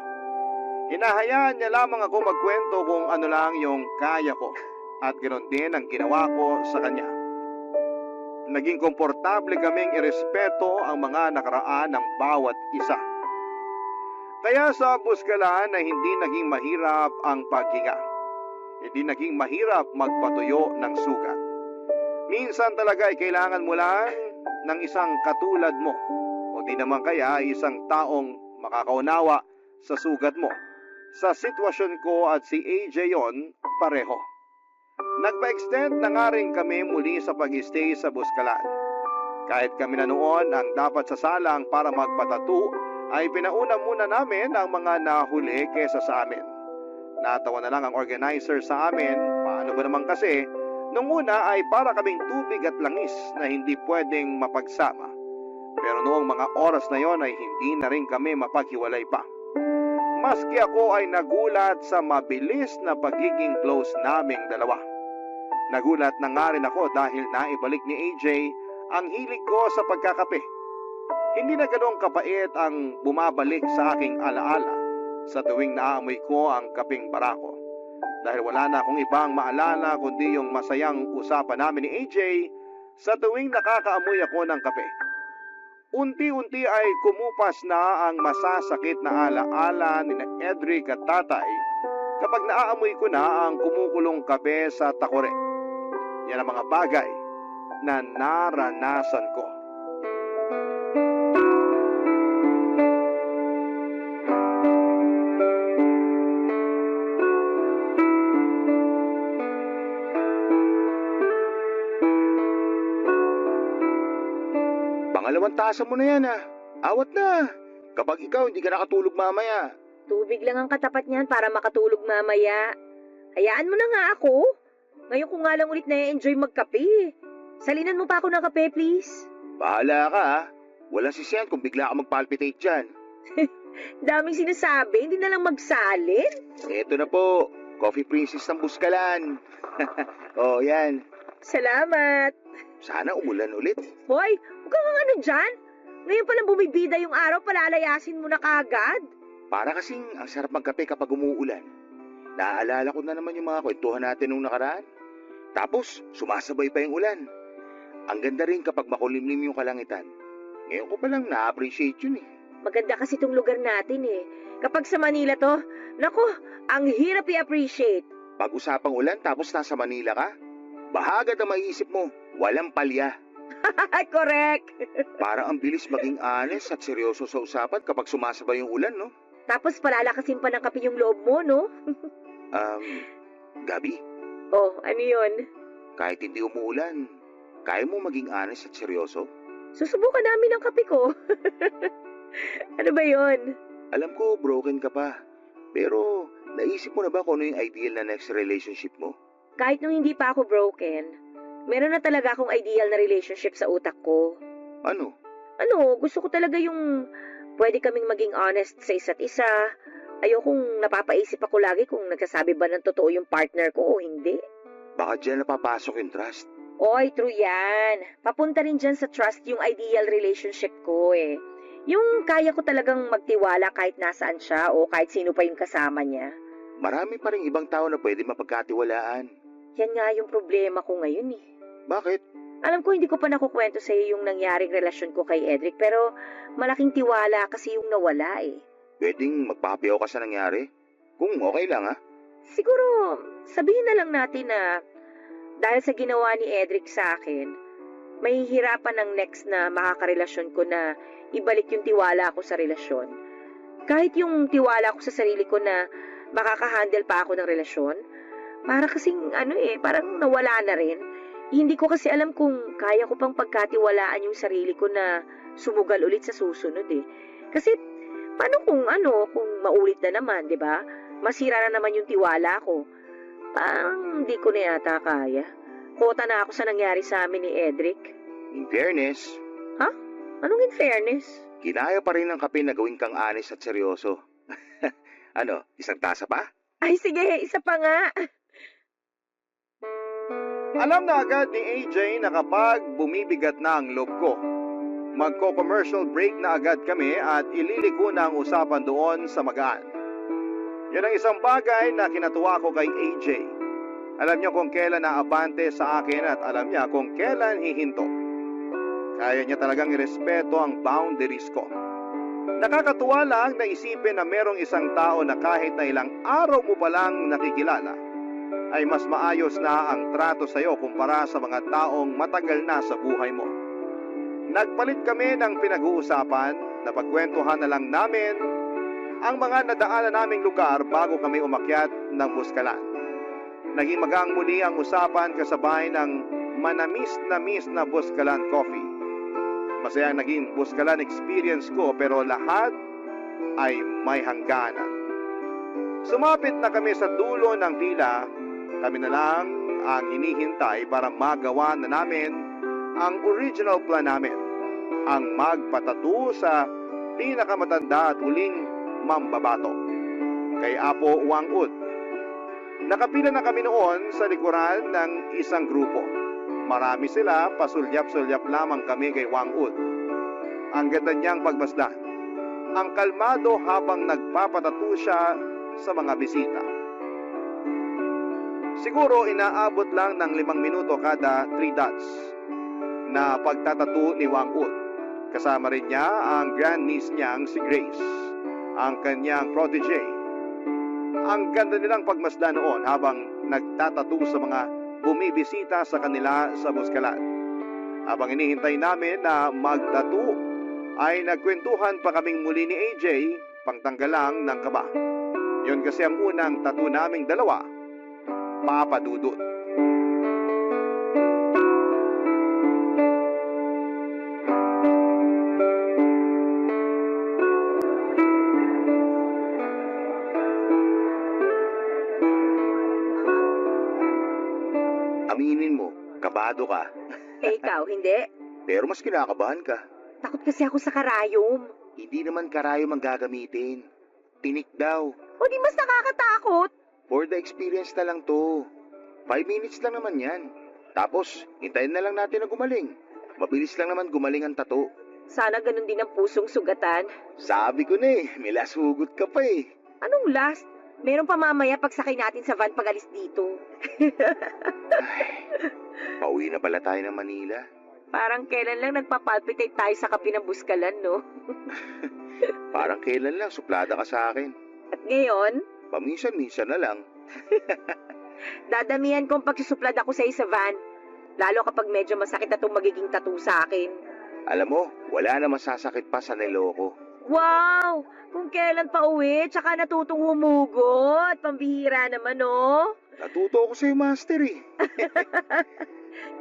Hinahayaan niya lamang ako magkwento kung ano lang yung kaya ko at ganoon din ang ginawa ko sa kanya. Naging komportable kaming irespeto ang mga nakaraan ng bawat isa. Kaya sa Buscalan ay hindi naging mahirap ang paghinga. Hindi naging mahirap magpatuyo ng sugat. Minsan talaga ay kailangan mo lang ng isang katulad mo o di naman kaya isang taong makakaunawa sa sugat mo. Sa sitwasyon ko at si AJ yon, pareho. Nagpa-extend na nga rin kami muli sa pag-stay sa Buscalan. Kahit kami na noon ang dapat sasalang para magpatato, ay pinauna muna namin ang mga nahuli kesa sa amin. Natawa na lang ang organizer sa amin, paano ba naman kasi, nung una ay para kaming tubig at langis na hindi pwedeng mapagsama. Pero noong mga oras na yon ay hindi na rin kami mapaghiwalay pa. Maski ako ay nagulat sa mabilis na pagiging close naming dalawa. Nagulat na nga rin ako dahil naibalik ni AJ ang hilig ko sa pagkakape. Hindi na ganoong kapait ang bumabalik sa aking alaala sa tuwing naaamoy ko ang kaping barako. Dahil wala na akong ibang maalala kundi yung masayang usapan namin ni AJ sa tuwing nakakaamoy ako ng kape. Unti-unti ay kumupas na ang masasakit na alaala ni Edric at tatay kapag naaamoy ko na ang kumukulong kape sa takore. Yan ang mga bagay na naranasan ko. Lamantasan mo na yan Awat na. Kapag ikaw hindi ka nakatulog mamaya. Tubig lang ang katapat niyan para makatulog mamaya. Hayaan mo na nga ako. Ngayon ko nga lang ulit na-enjoy magkape. Salinan mo pa ako ng kape, please. Bahala ka Walang sisiyan kung bigla ka magpalpitate dyan. Daming sinasabi, hindi na lang magsalin. Eto na po. Coffee Princess ng Buskalan. Oh, yan. Salamat. Sana umulan ulit. Hoy, huwag kang ano dyan. Ngayon palang bumibida yung araw, palalayasin mo na kagad. Para kasing ang sarap magkape kapag umuulan. Naaalala ko na naman yung mga kwentuhan natin nung nakaraan. Tapos, sumasabay pa yung ulan. Ang ganda rin kapag makulimlim yung kalangitan. Ngayon ko palang na-appreciate yun Maganda kasi itong lugar natin Kapag sa Manila to, nako, ang hirap i-appreciate. Pag-usapang ulan tapos nasa Manila ka, bahagad ang maiisip mo, walang palya. Correct. Parang ang bilis maging honest at seryoso sa usapan kapag sumasabay yung ulan, no? Tapos palalakasin pa ng kape yung loob mo, no? Gabi, Oh, ano yun? kahit hindi umuulan, kaya mo maging honest at seryoso? Susubukan namin ang kape ko. Ano ba yun? Alam ko, broken ka pa. Pero, naisip mo na ba kung ano yung ideal na next relationship mo? Kahit nung hindi pa ako broken, meron na talaga akong ideal na relationship sa utak ko. Ano? Gusto ko talaga yung pwede kaming maging honest sa isa't isa. Ayokong napapaisip ako lagi kung nagsasabi ba ng totoo yung partner ko o hindi. Baka dyan napapasok yung trust. Oy, true yan. Papunta rin dyan sa trust yung ideal relationship ko Yung kaya ko talagang magtiwala kahit nasaan siya o kahit sino pa yung kasama niya. Marami pa rin ibang tao na pwede mapagkatiwalaan. Yan nga yung problema ko ngayon Bakit? Alam ko hindi ko pa nakukwento sa iyo yung nangyaring relasyon ko kay Edric pero malaking tiwala kasi yung nawala Pwedeng magpapayaw ka sa nangyari? Kung okay lang Siguro sabihin na lang natin na dahil sa ginawa ni Edric sa akin, mahihirapan ng next na makakarelasyon ko na ibalik yung tiwala ko sa relasyon. Kahit yung tiwala ko sa sarili ko na makakahandle pa ako ng relasyon, para kasing parang nawala na rin. Hindi ko kasi alam kung kaya ko pang pagkatiwalaan yung sarili ko na sumugal ulit sa susunod Kasi paano kung maulit na naman, 'di ba? Masira na naman yung tiwala ko. Parang hindi ko na yata kaya. Kota na ako sa nangyari sa amin ni Edric. In fairness, Anong in fairness? kinaya pa rin ng kape na gawin kang honest at seryoso. Isang tasa pa? Ay sige, isa pa nga. Alam na agad ni AJ na kapag bumibigat na ang loob ko, magko-commercial break na agad kami at ililiko na ang usapan doon sa magaan. Yun ang isang bagay na kinatuwa ko kay AJ. Alam niya kung kailan naabante sa akin at alam niya kung kailan hihinto. Kaya niya talagang irespeto ang boundaries ko. Nakakatuwa lang na isipin na merong isang tao na kahit na ilang araw mo palang nakikilala, ay mas maayos na ang trato sa iyo kumpara sa mga taong matagal na sa buhay mo. Nagpalit kami ng pinag-uusapan na pagkwentuhan na lang namin ang mga nadaanan naming lugar bago kami umakyat ng Buskalan. Naging magang muli ang usapan kasabay ng manamis-namis na Buskalan coffee. Masaya naging Buskalan experience ko pero lahat ay may hangganan. Sumapit na kami sa dulo ng pila. Kami na lang ang hinihintay para magawa na namin ang original plan namin. Ang magpatato sa pinakamatanda at huling mambabato, kay Apo Wangud. Nakapila na kami noon sa likuran ng isang grupo. Marami sila, pasulyap-sulyap lamang kami kay Wangud. Ang ganda niyang pagmasdan. Ang kalmado habang nagpapatato siya sa mga bisita. Siguro inaabot lang ng 5 minuto kada 3 dots na pagtatato ni Wangud. Kasama rin niya ang grandniece niyang si Grace, ang kanyang protege. Ang ganda nilang pagmasdan noon habang nagtatato sa mga bumibisita sa kanila sa Buskalan. Habang inihintay namin na magtato, ay nagkwentuhan pa kaming muli ni AJ, pangtanggal lang ng kaba. Yun kasi ang unang tattoo naming dalawa, Papa Dudut. kalmado ka. Eh ikaw, hindi? Pero mas kinakabahan ka. Takot kasi ako sa karayom. Hindi naman karayom ang gagamitin. Tinik daw. O di mas nakakatakot. For the experience na lang to. 5 minutes lang naman yan. Tapos, hintayin na lang natin na gumaling. Mabilis lang naman gumaling ang tato. Sana ganun din ang pusong sugatan. Sabi ko na may last hugot ka pa eh. Anong last? Meron pa mamaya pagsakay natin sa van pag-alis dito. Pauwi na pala tayo ng Manila. Parang kailan lang nagpapalpitate tayo sa kape ng Buskalan, no? Parang kailan lang, suplada ka sa akin. At ngayon, Paminsan-minsan na lang. dadamihan kong pagsusuplad ako sa isa van. Lalo kapag medyo masakit na itong magiging tattoo sa akin. Alam mo, wala na masasakit pa sa niloko. Wow! Kung kailan pa uwi, tsaka natutong humugot. Pambihira naman, no? Natuto ako sa'yo, master eh.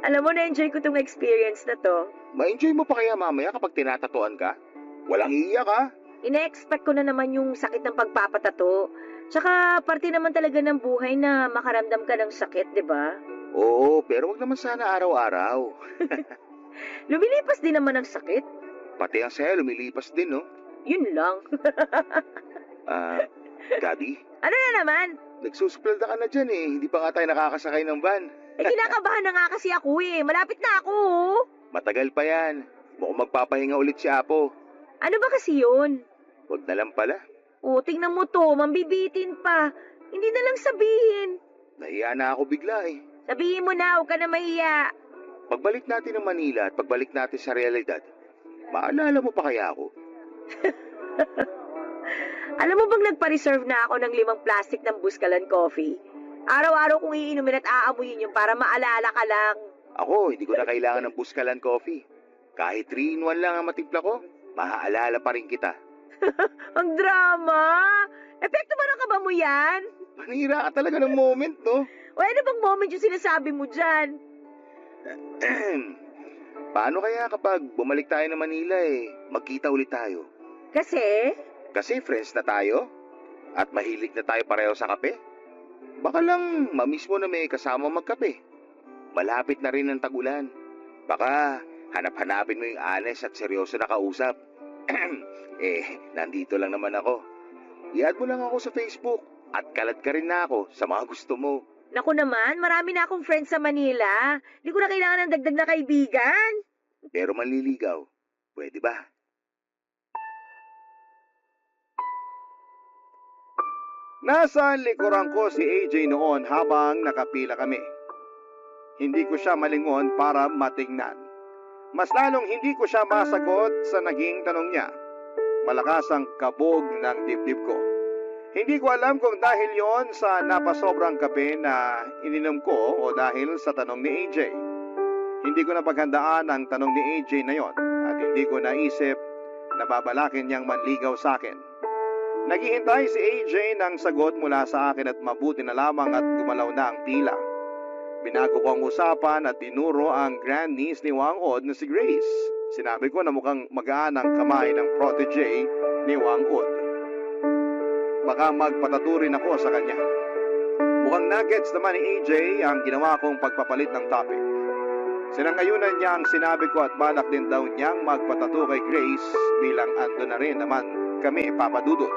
Alam mo, na-enjoy ko tong experience na to. Ma-enjoy mo pa kaya mamaya kapag tinatatuan ka? Walang iiyak ha? Ine-expect ko na naman yung sakit ng pagpapatato. Tsaka parte naman talaga ng buhay na makaramdam ka ng sakit, di ba? Oo, pero wag naman sana araw-araw. Lumilipas din naman ang sakit. Pati ang saya lumilipas din, no? Yun lang. Gabi, Ano na naman? nagsusuplada ka na dyan eh. Hindi pa nga tayo nakakasakay ng van. Eh, kinakabahan na nga kasi ako eh. Malapit na ako. Oh. Matagal pa yan. Mukhang magpapahinga ulit si Apo. Ano ba kasi yun? Wag na lang pala. Oh, tingnan mo to. Mambibitin pa. Hindi na lang sabihin. Nahiya na ako bigla eh. Sabihin mo na, huwag ka na mahiya. Pagbalik natin ng Manila at pagbalik natin sa realidad, maalala mo pa kaya ako? Alam mo bang nagpa-reserve na ako ng 5 plastic ng Buskalan coffee? Araw-araw kong iinumin at aamuyin yun para maalala ka lang. Ako, hindi ko na kailangan ng Buskalan coffee. Kahit 3-in-1 lang ang matimpla ko, maaalala pa rin kita. Ang drama! Epekto ba ng kaba mo yan? Panira ka talaga ng moment, no? O ano bang moment yung sinasabi mo dyan? Paano kaya kapag bumalik tayo ng Manila magkita ulit tayo? Kasi? Kasi friends na tayo at mahilig na tayo pareho sa kape. Baka lang mamiss mo na may kasama magkape. Malapit na rin ang tag-ulan. Baka hanap-hanapin mo yung honest at seryoso na kausap. Nandito lang naman ako. I-add mo lang ako sa Facebook at kalat ka rin na ako sa mga gusto mo. Naku naman, marami na akong friends sa Manila. Hindi ko na kailangan ng dagdag na kaibigan. Pero manliligaw, pwede ba? Nasa likuran ko si AJ noon habang nakapila kami. Hindi ko siya malingon para matingnan. Mas lalong hindi ko siya masagot sa naging tanong niya. Malakas ang kabog ng dibdib ko. Hindi ko alam kung dahil yon sa napasobrang kape na ininom ko o dahil sa tanong ni AJ. Hindi ko napaghandaan ang tanong ni AJ na yon at hindi ko naisip na babalakin niyang manligaw sa akin. Naghihintay si AJ ng sagot mula sa akin at mabuti na lamang at gumalaw na ang pila. Binago ko ang usapan at tinuro ang grandniece ni Wang Od na si Grace. Sinabi ko na mukhang magaan ang kamay ng protege ni Wang Od. Baka magpataturin ako sa kanya. Mukhang nuggets naman ni AJ ang ginawa kong pagpapalit ng topic. Sinangayunan niya ang sinabi ko at balak din daw niyang magpatato kay Grace bilang ando na rin naman kami papadudot.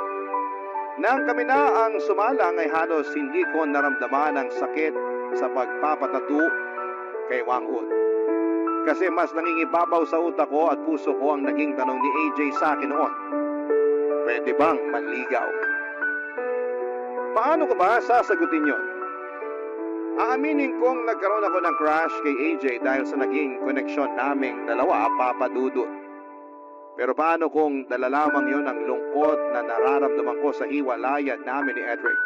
Nang kami na ang sumalang ay halos hindi ko naramdaman ang sakit sa pagpapatato kay Wang Ud. Kasi mas nangingibabaw sa utak ko at puso ko ang naging tanong ni AJ sa akin noon. Pwede bang manligaw? Paano ko ba sasagutin yon? Aaminin kong nagkaroon ako ng crush kay AJ dahil sa naging koneksyon naming dalawa papadudot. Pero paano kung dala lamang yon ang lungkot na nararamdaman ko sa hiwalayan namin ni Edric?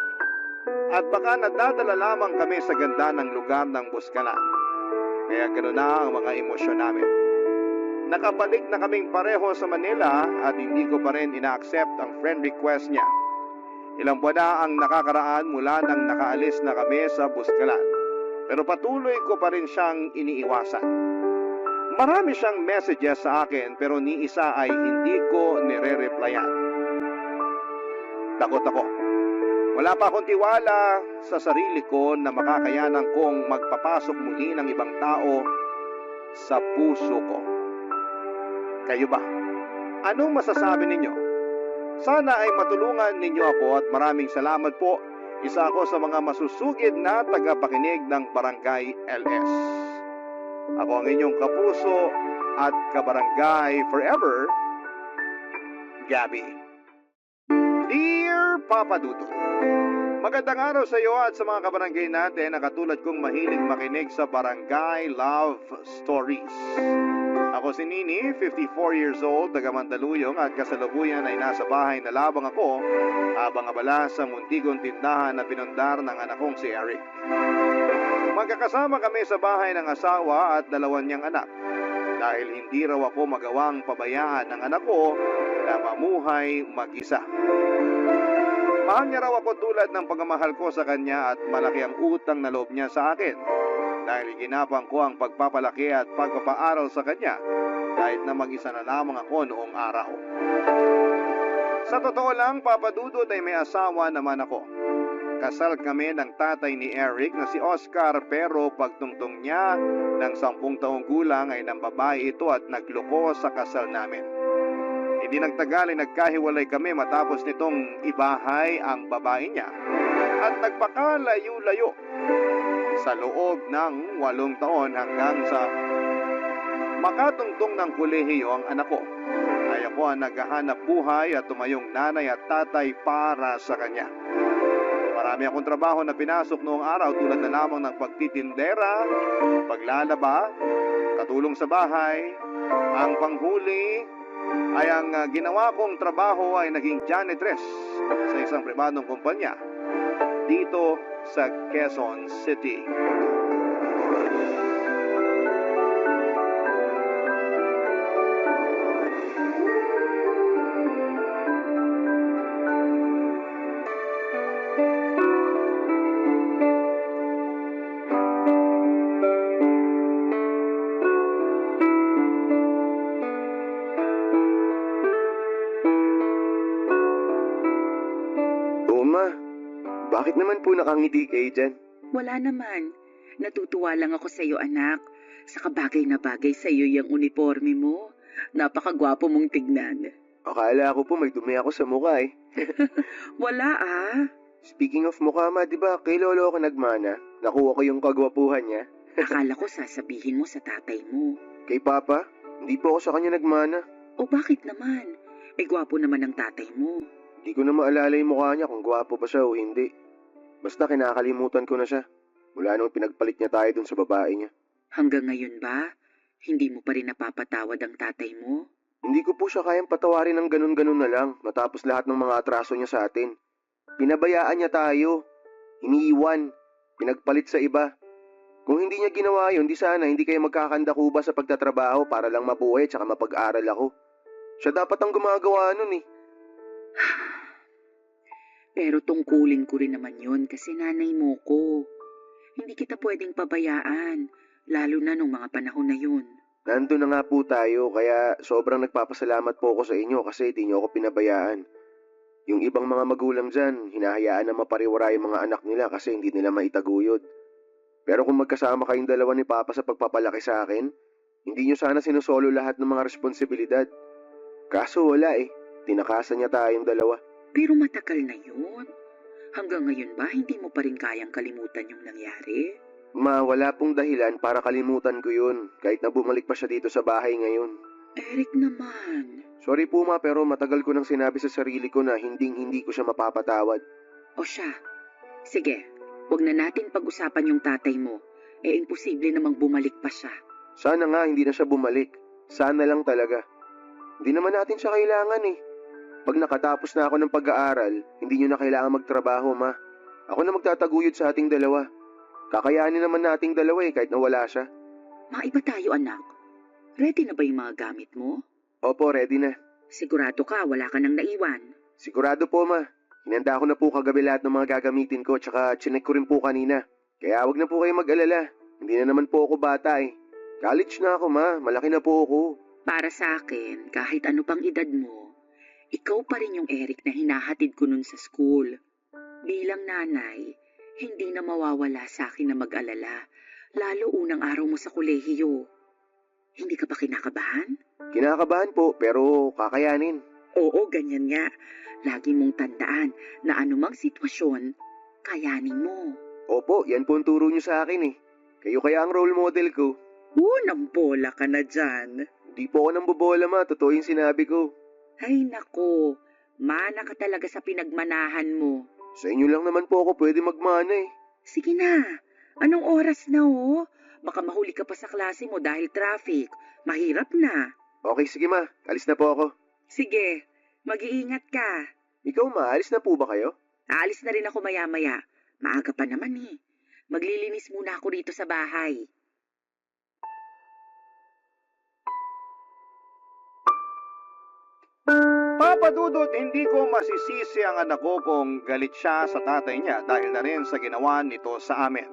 At baka nadadala lamang kami sa ganda ng lugar ng Buskalan. Kaya gano'n na ang mga emosyon namin. Nakabalik na kaming pareho sa Manila at hindi ko pa rin ina-accept ang friend request niya. Ilang buwan na ang nakakaraan mula nang nakaalis na kami sa Buskalan. Pero patuloy ko pa rin siyang iniiwasan. Marami siyang messages sa akin pero ni isa ay hindi ko nire-replyan. Takot ako. Wala pa akong tiwala sa sarili ko na makakayanan kong magpapasok muli ng ibang tao sa puso ko. Kayo ba? Anong masasabi ninyo? Sana ay matulungan ninyo ako at maraming salamat po. Isa ako sa mga masusugid na tagapakinig ng Barangay LS. Ako ang inyong kapuso at kabarangay forever, Gabby. Dear Papa Dudut, magandang araw sa iyo at sa mga kabarangay natin na katulad kong mahilig makinig sa Barangay Love Stories. Ako si Nini, 54 years old, taga Mandaluyong at kasalukuyan ay nasa bahay na labang ako habang abala sa muntigong tindahan na pinundar ng anak kong si Eric. Magkakasama kami sa bahay ng asawa at dalawa niyang anak dahil hindi raw ako magawang pabayaan ng anak ko na mamuhay mag-isa. Mahal niya raw ako tulad ng pagmamahal ko sa kanya at malaki ang utang na loob niya sa akin dahil ginapang ko ang pagpapalaki at pagpapaaral sa kanya kahit na mag-isa na lamang ako noong araw. Sa totoo lang, Papa Dudut ay may asawa naman ako. Kasal kami ng tatay ni Eric na si Oscar pero pagtungtong niya ng 10 taong gulang ay ng babae ito at nagloko sa kasal namin. Hindi nagtagal ay nagkahiwalay kami matapos nitong ibahay ang babae niya at nagpakalayo-layo sa loob ng 8 taon hanggang sa makatungtong ng kolehiyo ang anak ko. Ay ako ang naghahanap buhay at tumayong nanay at tatay para sa kanya. Marami akong trabaho na pinasok noong araw tulad na lamang ng pagtitindera, paglalaba, katulong sa bahay. Ang panghuli ay ang ginawa kong trabaho ay naging janitress sa isang pribadong kumpanya dito sa Quezon City. Bakit naman po nakangiti kayo dyan? Wala naman. Natutuwa lang ako sa iyo, anak. Saka bagay na bagay sa iyo yung uniforme mo. Napakagwapo mong tignan. Akala ko po may dumi ako sa mukha eh. Wala ah. Speaking of mukha, ma, di ba kay lolo ako nagmana? Nakuha ko yung kagwapuhan niya. Akala ko sasabihin mo sa tatay mo. Kay papa, hindi po ako sa kanya nagmana. O bakit naman? Eh gwapo naman ang tatay mo. Hindi ko na maalala yung mukha niya kung gwapo pa siya o hindi. Basta kinakalimutan ko na siya. Mula nung pinagpalit niya tayo dun sa babae niya. Hanggang ngayon ba? Hindi mo pa rin napapatawad ang tatay mo? Hindi ko po siya kayang patawarin ng ganun-ganun na lang matapos lahat ng mga atraso niya sa atin. Pinabayaan niya tayo. Iniiwan. Pinagpalit sa iba. Kung hindi niya ginawa yun, di sana hindi kayo magkakandakuba sa pagtatrabaho para lang mabuhay at saka mapag-aral ako. Siya dapat ang gumagawa nun eh. Pero tungkulin ko rin naman yun kasi nanay mo ko. Hindi kita pwedeng pabayaan, lalo na nung mga panahon na yun. Nandun na nga po tayo, kaya sobrang nagpapasalamat po ako sa inyo kasi di niyo ako pinabayaan. Yung ibang mga magulang dyan, hinahayaan na mapariwara yung mga anak nila kasi hindi nila maitaguyod. Pero kung magkasama kayong dalawa ni Papa sa pagpapalaki sa akin, hindi niyo sana sinusolo lahat ng mga responsibilidad. Kaso wala eh, tinakasan niya tayong dalawa. Pero matagal na yun. Hanggang ngayon ba hindi mo pa rin kayang kalimutan yung nangyari? Ma, wala pong dahilan para kalimutan ko yun kahit na bumalik pa siya dito sa bahay ngayon. Eric naman. Sorry po ma, pero matagal ko nang sinabi sa sarili ko na hindi ko siya mapapatawad. O siya, sige, wag na natin pag-usapan yung tatay mo. Eh imposible namang bumalik pa siya. Sana nga hindi na siya bumalik. Sana lang talaga. Hindi naman natin siya kailangan eh. Pag nakatapos na ako ng pag-aaral, hindi nyo na kailangan magtrabaho, ma. Ako na magtataguyod sa ating dalawa. Kakayanin naman nating dalawa eh, kahit na wala siya. Maiba tayo, anak. Ready na ba yung mga gamit mo? Opo, ready na. Sigurado ka, wala ka nang naiwan. Sigurado po, ma. Hinanda ko na po kagabi lahat ng mga gagamitin ko, tsaka chinek ko rin po kanina. Kaya wag na po kayo mag-alala. Hindi na naman po ako bata eh. College na ako, ma. Malaki na po ako. Para sa akin, kahit ano pang edad mo, ikaw pa rin yung Eric na hinahatid ko nun sa school. Bilang nanay, hindi na mawawala sa akin na mag-alala, lalo unang araw mo sa kolehiyo. Hindi ka ba kinakabahan? Kinakabahan po, pero kakayanin. Oo, ganyan nga. Lagi mong tandaan na anumang sitwasyon, kayanin mo. Opo, yan po ang turo niyo sa akin eh. Kayo kaya ang role model ko. Nambola ka na dyan. Di po ako nang bobola ma, totoo yung sinabi ko. Ay nako, mana ka talaga sa pinagmanahan mo. Sa inyo lang naman po ako pwede magmana eh. Sige na, anong oras na Baka mahuli ka pa sa klase mo dahil traffic. Mahirap na. Okay, sige ma, alis na po ako. Sige, mag-iingat ka. Ikaw ma, alis na po ba kayo? Aalis na rin ako maya-maya. Maaga pa naman eh. Maglilinis muna ako rito sa bahay. Papa Dudut, hindi ko masisisi ang anak ko kung galit siya sa tatay niya dahil na rin sa ginawa nito sa amin.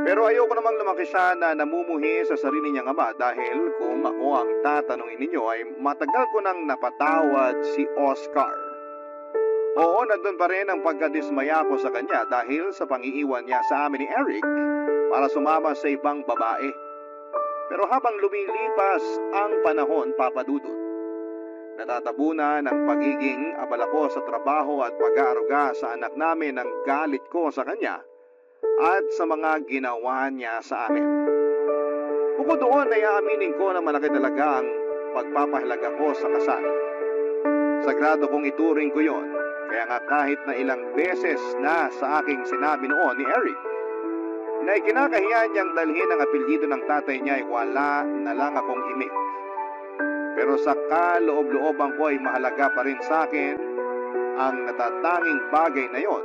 Pero ayoko namang lumaki siya na namumuhi sa sarili niyang ama dahil kung ako ang tatanungin ninyo ay matagal ko nang napatawad si Oscar. Oo, nandun pa rin ang pagkadismaya ko sa kanya dahil sa pangiiwan niya sa amin ni Eric para sumama sa ibang babae. Pero habang lumilipas ang panahon, Papa Dudut, natatabunan ang pagiging abala ko sa trabaho at pag-aaruga sa anak namin ang galit ko sa kanya at sa mga ginawa niya sa amin. Bukod doon ay aaminin ko na malaki talaga ang pagpapahalaga ko sa kasal. Sagrado kong ituring ko yon, kaya nga kahit na ilang beses na sa aking sinabi noon ni Eric na ikinakahiya niyang dalhin ang apelyido ng tatay niya ay wala na lang akong imik. Pero sa kaloob-looban ko ay mahalaga pa rin sa akin ang natatanging bagay na yon.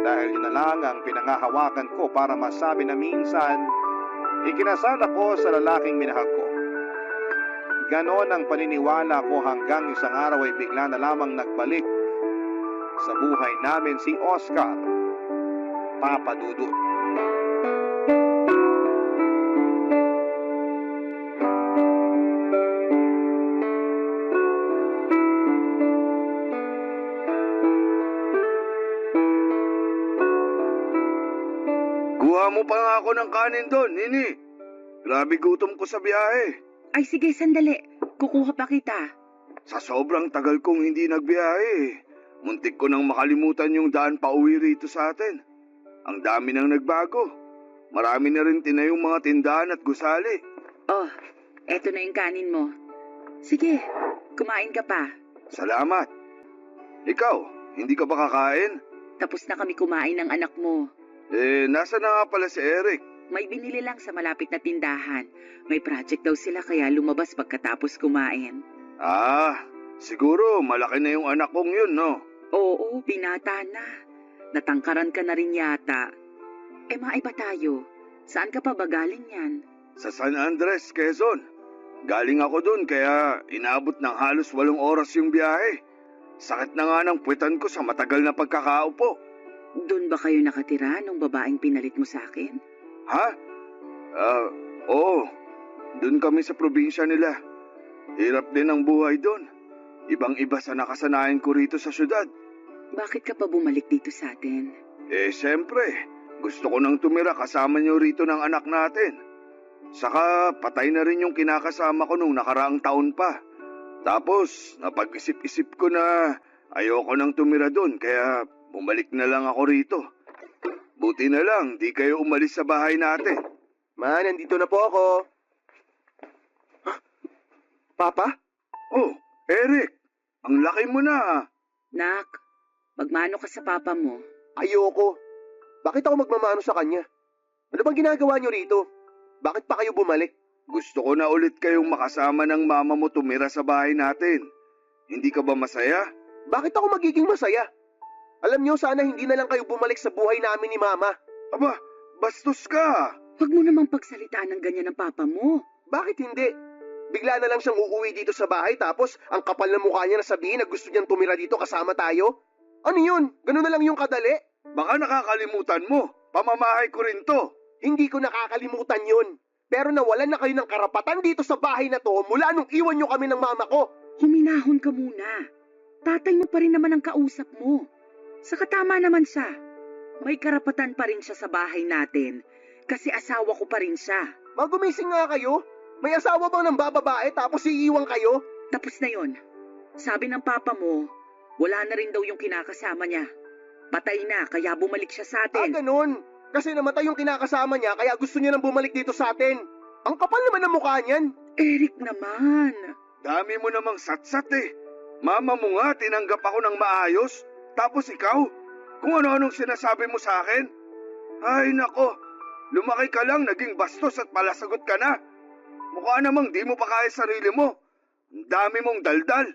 Dahil yun na lang ang pinangahawakan ko para masabi na minsan, ikinasal ako sa lalaking minahal ko. Ganon ang paniniwala ko hanggang isang araw ay bigla na lamang nagbalik sa buhay namin si Oscar, Papa Dudut. Kuha mo pa nga ako ng kanin doon, Nini. Grabe gutom ko sa biyahe. Ay sige, sandali. Kukuha pa kita. Sa sobrang tagal kong hindi nagbiyahe, muntik ko nang makalimutan yung daan pa uwi rito sa atin. Ang dami nang nagbago. Marami na rin tinayong mga tindahan at gusali. Oh, eto na yung kanin mo. Sige, kumain ka pa. Salamat. Ikaw, hindi ka ba kakain? Tapos na kami kumain ng anak mo. Nasa na nga pala si Eric? May binili lang sa malapit na tindahan. May project daw sila kaya lumabas pagkatapos kumain. Siguro malaki na yung anak kong yun, no? Oo, binata na. Natangkaran ka na rin yata. Maiba tayo. Saan ka pa ba galing yan? Sa San Andres, Quezon. Galing ako dun kaya inabot ng halos 8 oras yung biyahe. Sakit na nga ng puwetan ko sa matagal na pagkakaupo. Doon ba kayo nakatira nung babaeng pinalit mo sa akin? Ha? Oo. Doon kami sa probinsya nila. Hirap din ang buhay doon. Ibang-iba sa nakasanayan ko rito sa syudad. Bakit ka pa bumalik dito sa atin? Siyempre. Gusto ko nang tumira kasama niyo rito ng anak natin. Saka patay na rin yung kinakasama ko nung nakaraang taon pa. Tapos napag-isip-isip ko na ayoko nang tumira doon kaya bumalik na lang ako rito. Buti na lang, di kayo umalis sa bahay natin. Ma, nandito na po ako. Papa? Oh, Eric, ang laki mo na. Nak, magmano ka sa papa mo. Ayoko. Bakit ako magmamano sa kanya? Ano bang ginagawa niyo rito? Bakit pa kayo bumalik? Gusto ko na ulit kayong makasama ng mama mo tumira sa bahay natin. Hindi ka ba masaya? Bakit ako magiging masaya? Alam niyo, sana hindi na lang kayo bumalik sa buhay namin ni Mama. Aba, bastos ka. Huwag mo namang pagsalitaan ng ganyan ng papa mo. Bakit hindi? Bigla na lang siyang uuwi dito sa bahay tapos ang kapal na mukha niya na sabihin na gusto niyang tumira dito kasama tayo? Ano yun? Ganun na lang yung kadali? Baka nakakalimutan mo. Pamamahay ko rin to. Hindi ko nakakalimutan yun. Pero nawalan na kayo ng karapatan dito sa bahay na to mula nung iwan niyo kami ng mama ko. Huminahon ka muna. Tatay mo pa rin naman ang kausap mo. Saka tama naman siya. May karapatan pa rin siya sa bahay natin kasi asawa ko pa rin siya. Magumising nga kayo. May asawa bang nang bababae tapos iiwan kayo? Tapos na yon. Sabi ng papa mo, wala na rin daw yung kinakasama niya. Patay na, kaya bumalik siya sa atin. Ganun. Kasi namatay yung kinakasama niya kaya gusto niya nang bumalik dito sa atin. Ang kapal naman ng mukha niyan. Eric naman. Dami mo namang satsat eh. Mama mo nga, tinanggap ako ng maayos. Tapos ikaw, kung ano-anong sinasabi mo sa akin. Ay nako, lumaki ka lang, naging bastos at palasagot ka na. Mukha namang di mo pa kaya sarili mo. Ang dami mong daldal.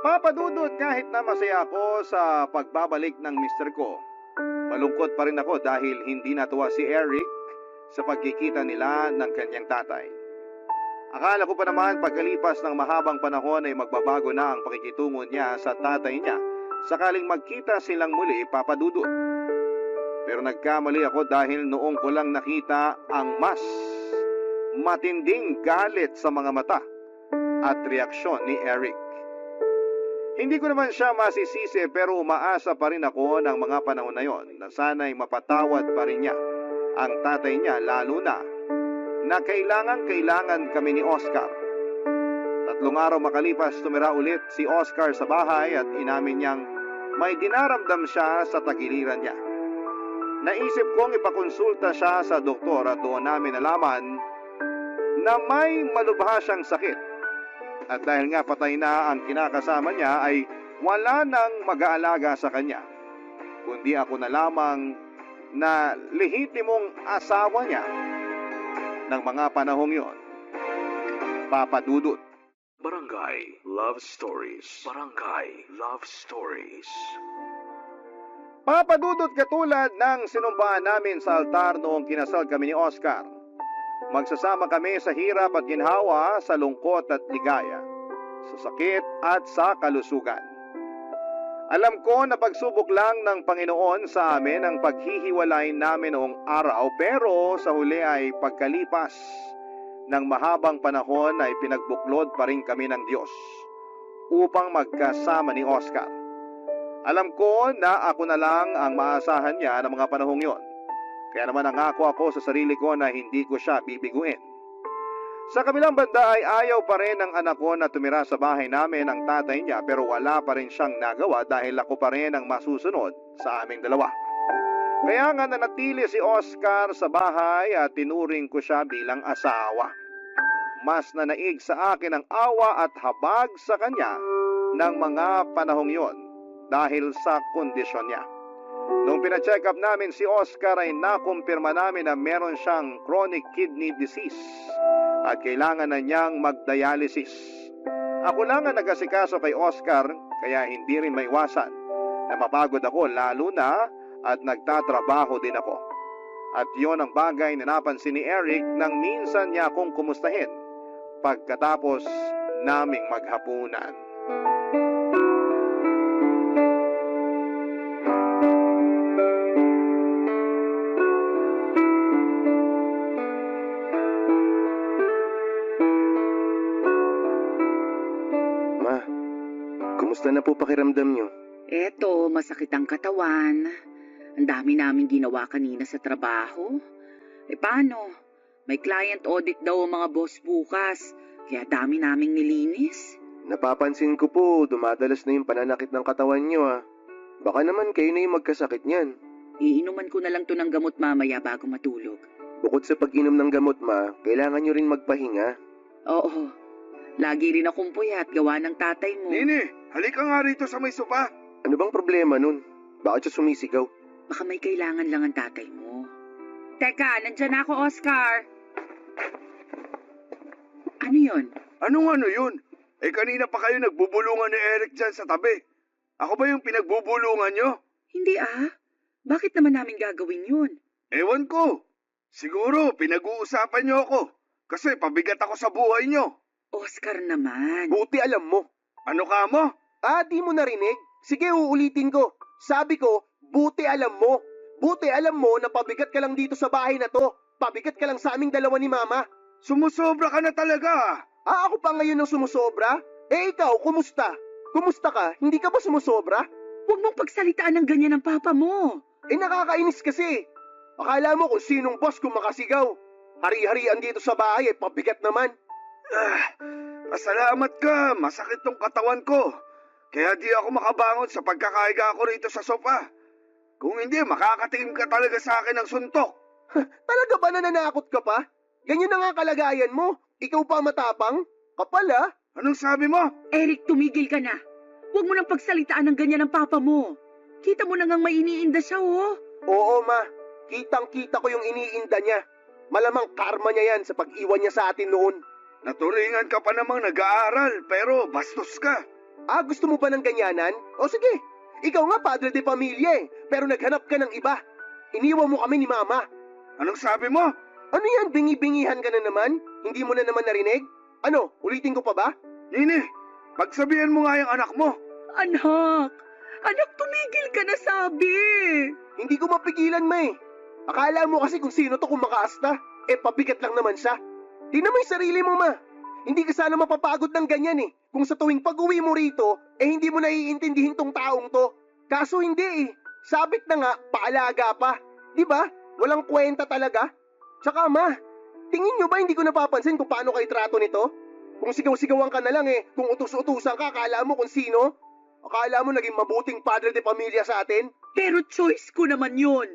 Papadudot kahit na masaya ako sa pagbabalik ng mister ko. Malungkot pa rin ako dahil hindi natuwa si Eric sa pagkikita nila ng kanyang tatay. Akala ko pa naman pagkalipas ng mahabang panahon ay magbabago na ang pakikitungo niya sa tatay niya sakaling magkita silang muli, Papadudot. Pero nagkamali ako dahil noong ko lang nakita ang mas matinding galit sa mga mata at reaksyon ni Eric. Hindi ko naman siya masisisi pero umaasa pa rin ako ng mga panahon na yon na sana'y mapatawad pa rin niya ang tatay niya, lalo na kailangan kami ni Oscar. 3 araw makalipas tumira ulit si Oscar sa bahay at inamin niyang may dinaramdam siya sa tagiliran niya. Naisip kong ipakonsulta siya sa doktor at doon namin nalaman na may malubha siyang sakit. At dahil nga patay na ang kinakasama niya ay wala nang mag-aalaga sa kanya, kundi ako na lamang na lehitimong asawa niya ng mga panahong yon. Papadudot. Barangay Love Stories. Barangay Love Stories. Papadudot katulad ng sinumpaan namin sa altar noong kinasal kami ni Oscar. Magsasama kami sa hirap at ginhawa, sa lungkot at ligaya, sa sakit at sa kalusugan. Alam ko na pagsubok lang ng Panginoon sa amin ang paghihiwalay namin noong araw, pero sa huli ay pagkalipas ng mahabang panahon ay pinagbuklod pa rin kami ng Diyos upang magkasama ni Oscar. Alam ko na ako na lang ang maasahan niya ng mga panahong yon. Kaya naman nangako ako sa sarili ko na hindi ko siya bibiguin. Sa kabilang banda ay ayaw pa rin ng anak ko na tumira sa bahay namin ang tatay niya, pero wala pa rin siyang nagawa dahil ako pa rin ang masusunod sa aming dalawa. Kaya nga nanatili si Oscar sa bahay at tinuring ko siya bilang asawa. Mas nanaig sa akin ang awa at habag sa kanya ng mga panahong yon dahil sa kondisyon niya. Nung pina-check up namin si Oscar ay nakumpirma namin na meron siyang chronic kidney disease at kailangan na niyang magdialysis. Ako lang ang nag-asikaso kay Oscar kaya hindi rin maiwasan na mapagod ako, lalo na at nagtatrabaho din ako. At yon ang bagay na napansin ni Eric nang minsan niya akong kumustahin pagkatapos naming maghapunan. Kumusta na po pakiramdam niyo? Eto, masakit ang katawan. Ang dami naming ginawa kanina sa trabaho. Paano? May client audit daw ang mga boss bukas, kaya dami naming nilinis. Napapansin ko po, dumadalas na yung pananakit ng katawan niyo Baka naman kayo na yung magkasakit niyan. Iinuman ko na lang to ng gamot mamaya bago matulog. Bukod sa pag-inom ng gamot, kailangan niyo rin magpahinga. Oo. Lagi rin akong puyat, gawa ng tatay mo. Nini, halika nga rito sa may sopa. Ano bang problema nun? Bakit siya sumisigaw? Baka may kailangan lang ang tatay mo. Teka, nandyan ako, Oscar. Ano yun? Ano yun? Kanina pa kayo nagbubulungan ni Eric dyan sa tabi. Ako ba yung pinagbubulungan nyo? Hindi Bakit naman namin gagawin yun? Ewan ko. Siguro pinag-uusapan nyo ako. Kasi pabigat ako sa buhay nyo. Oscar naman. Buti alam mo. Ano ka mo? Di mo narinig? Sige, uulitin ko. Sabi ko, buti alam mo. Buti alam mo na pabigat ka lang dito sa bahay na to. Pabigat ka lang sa aming dalawa ni Mama. Sumusobra ka na talaga. Ako pa ngayon ang sumusobra? Ikaw, kumusta? Kumusta ka? Hindi ka ba sumusobra? Huwag mong pagsalitaan ng ganyan ng papa mo. Nakakainis kasi. Akala mo kung sinong boss kung makasigaw. Hari-harian dito sa bahay pabigat naman. Pasalamat ka, masakit tong katawan ko. Kaya di ako makabangon sa pagkakahiga ko rito sa sofa. Kung hindi, makakatingin ka talaga sa akin ng suntok. Talaga ba nananakot ka pa? Ganyan na nga kalagayan mo. Ikaw pa matapang? Kapal ah. Anong sabi mo? Eric, tumigil ka na. Huwag mo nang pagsalitaan ng ganyan ng papa mo. Kita mo na ngang may iniinda siya, oh. Oo ma, kitang-kita ko yung iniinda niya. Malamang karma niya yan sa pag-iwan niya sa atin noon. Naturingan ka pa namang nag-aaral, pero bastos ka. Gusto mo ba ng ganyanan? O sige, ikaw nga padre de pamilya pero naghanap ka ng iba. Iniwan mo kami ni mama. Anong sabi mo? Ano yan, bingi-bingihan ka na naman? Hindi mo na naman narinig? Ano, ulitin ko pa ba? Nini, pagsabihan mo nga yung anak mo. Anak, tumigil ka na sabi. Hindi ko mapigilan ma Akala mo kasi kung sino to kung makaasta. Pabigat lang naman siya. Tingnan mo yung sarili mo ma. Hindi ka sana mapapagod ng ganyan Kung sa tuwing pag-uwi mo rito, hindi mo naiintindihin tong taong to. Kaso hindi Sabit na nga, paalaga pa. Di ba? Walang kwenta talaga. Tsaka ma, tingin nyo ba hindi ko napapansin kung paano kayo trato nito? Kung sigaw-sigawan ka na lang kung utus-utusan ka, akala mo kung sino? Akala mo naging mabuting padre de pamilya sa atin? Pero choice ko naman yun.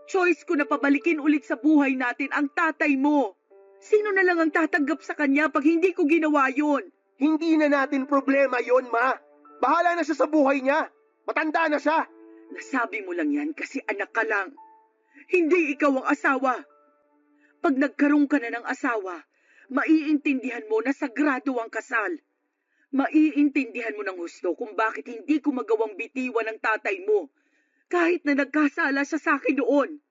Choice ko na pabalikin ulit sa buhay natin ang tatay mo. Sino na lang ang tatanggap sa kanya pag hindi ko ginawa yun? Hindi na natin problema yon ma. Bahala na siya sa buhay niya. Matanda na siya. Nasabi mo lang yan kasi anak ka lang. Hindi ikaw ang asawa. Pag nagkaroon ka na ng asawa, maiintindihan mo na sagrado ang kasal. Maiintindihan mo ng husto kung bakit hindi ko magawang bitiwan ng tatay mo. Kahit na nagkasala siya sa akin noon.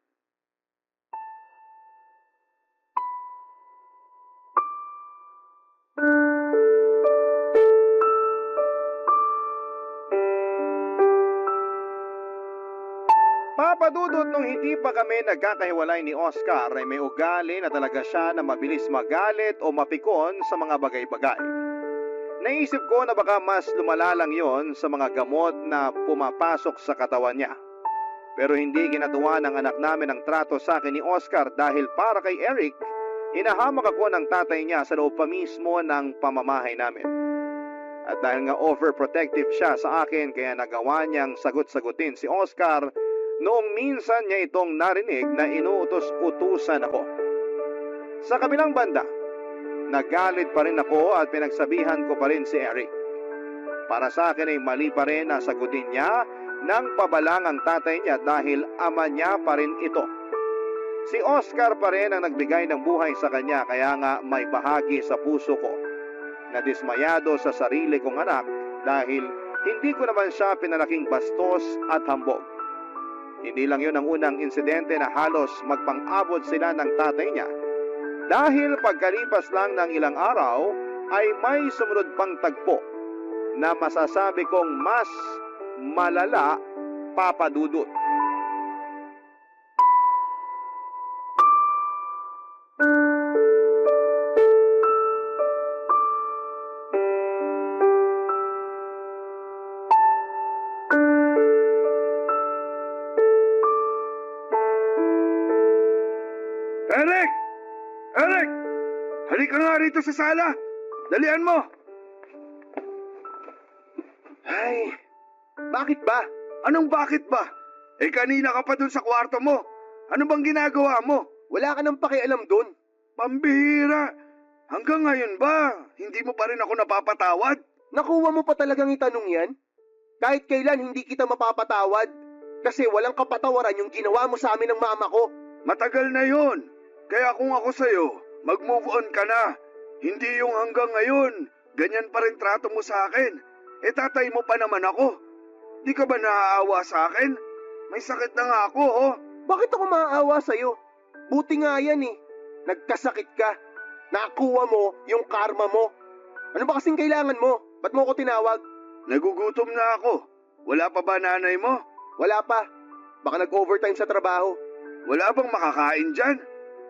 Papadudot nung hindi pa kami nagkakahiwalay ni Oscar ay may ugali na talaga siya na mabilis magalit o mapikon sa mga bagay-bagay. Naisip ko na baka mas lumala lang yon sa mga gamot na pumapasok sa katawan niya. Pero hindi ginatuwa ng anak namin ang trato sa akin ni Oscar dahil para kay Eric, hinahamak ako ng tatay niya sa loob pa mismo ng pamamahay namin. At dahil nga overprotective siya sa akin kaya nagawa niyang sagot-sagutin si Oscar noong minsan niya itong narinig na inuutos-utusan ako. Sa kabilang banda, nagalit pa rin ako at pinagsabihan ko pa rin si Eric. Para sa akin ay mali pa rin na sagutin niya ng pabalang ang tatay niya dahil ama niya pa rin ito. Si Oscar pa rin ang nagbigay ng buhay sa kanya kaya nga may bahagi sa puso ko na dismayado sa sarili kong anak dahil hindi ko naman siya pinalaking bastos at hambog. Hindi lang yun ang unang insidente na halos magpang-abot sila ng tatay niya. Dahil pagkalipas lang ng ilang araw ay may sumunod pang tagpo na masasabi kong mas malala, Papa Dudut. Eric! Eric! Halika nga rito sa sala. Dalian mo. Ay, bakit ba? Anong bakit ba? Kanina ka pa dun sa kwarto mo. Ano bang ginagawa mo? Wala ka nang pakialam dun. Pambihira. Hanggang ngayon ba, hindi mo pa rin ako napapatawad? Nakuha mo pa talagang itanong yan? Kahit kailan hindi kita mapapatawad. Kasi walang kapatawaran yung ginawa mo sa amin ng mama ko. Matagal na yon. Kaya kung ako sa'yo, mag-move on ka na. Hindi yung hanggang ngayon, ganyan pa rin trato mo sa akin. Tatay mo pa naman ako. Di ka ba naaawa sa akin? May sakit na nga ako, oh. Bakit ako maaawa sa'yo? Buti nga yan Nagkasakit ka. Nakuha mo yung karma mo. Ano ba kasing kailangan mo? Ba't mo ko tinawag? Nagugutom na ako. Wala pa ba nanay mo? Wala pa. Baka nag-overtime sa trabaho. Wala bang makakain dyan?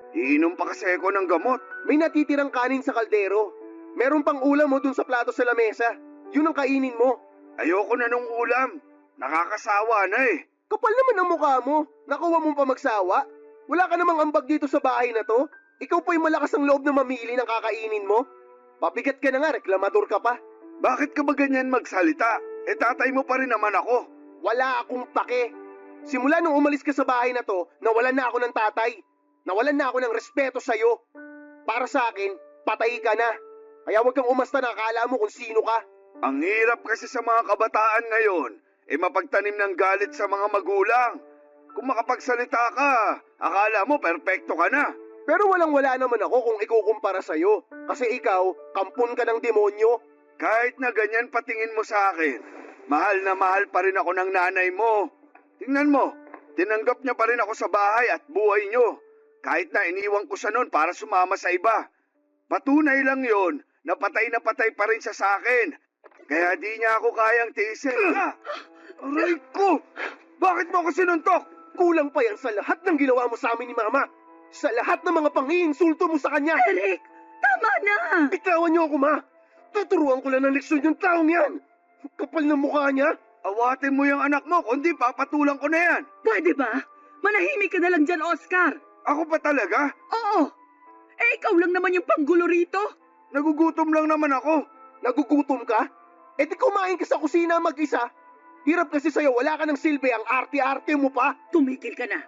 Iinom pa kasi ako ng gamot. May natitirang kanin sa kaldero. Meron pang ulam mo dun sa plato sa lamesa. Yun ang kainin mo. Ayoko na nung ulam. Nakakasawa na eh. Kapal naman ang mukha mo. Nakuha mo pa magsawa. Wala ka namang ambag dito sa bahay na to. Ikaw pa yung malakas ang loob na mamili ng kakainin mo. Pabigat ka na nga, reklamador ka pa. Bakit ka ba ganyan magsalita? Tatay mo pa rin naman ako. Wala akong pake. Simula nung umalis ka sa bahay na to, nawalan na ako ng tatay. Nawalan na ako ng respeto sa'yo. Para sa akin, patay ka na. Kaya huwag kang umasta na akala mo kung sino ka. Ang hirap kasi sa mga kabataan ngayon, mapagtanim ng galit sa mga magulang. Kung makapagsalita ka, akala mo perpekto ka na. Pero walang-wala naman ako kung ikukumpara sa'yo. Kasi ikaw, kampon ka ng demonyo. Kahit na ganyan patingin mo sa akin, mahal na mahal pa rin ako ng nanay mo. Tingnan mo, tinanggap niya pa rin ako sa bahay at buhay niyo. Kahit na iniwan ko siya noon para sumama sa iba. Patunay lang yon na patay pa rin siya sa akin. Kaya di niya ako kayang tiisin. Aray ko! Bakit mo ako sinuntok? Kulang pa yan sa lahat ng ginawa mo sa amin ni Mama. Sa lahat ng mga pang-iinsulto mo sa kanya. Eric, tama na! Bitawan niyo ako, Ma. Tuturuan ko lang ng leksyon yung taong yan. Kapal ng mukha niya. Awatin mo yung anak mo, kundi papatulang ko na yan. Pwede ba? Manahimik ka na lang dyan, Oscar. Ako pa talaga? Oo. Ikaw lang naman yung panggulo rito. Nagugutom lang naman ako. Nagugutom ka? Di kumain ka sa kusina mag-isa. Hirap kasi sa'yo, wala ka ng silbi, ang arte-arte mo pa. Tumigil ka na.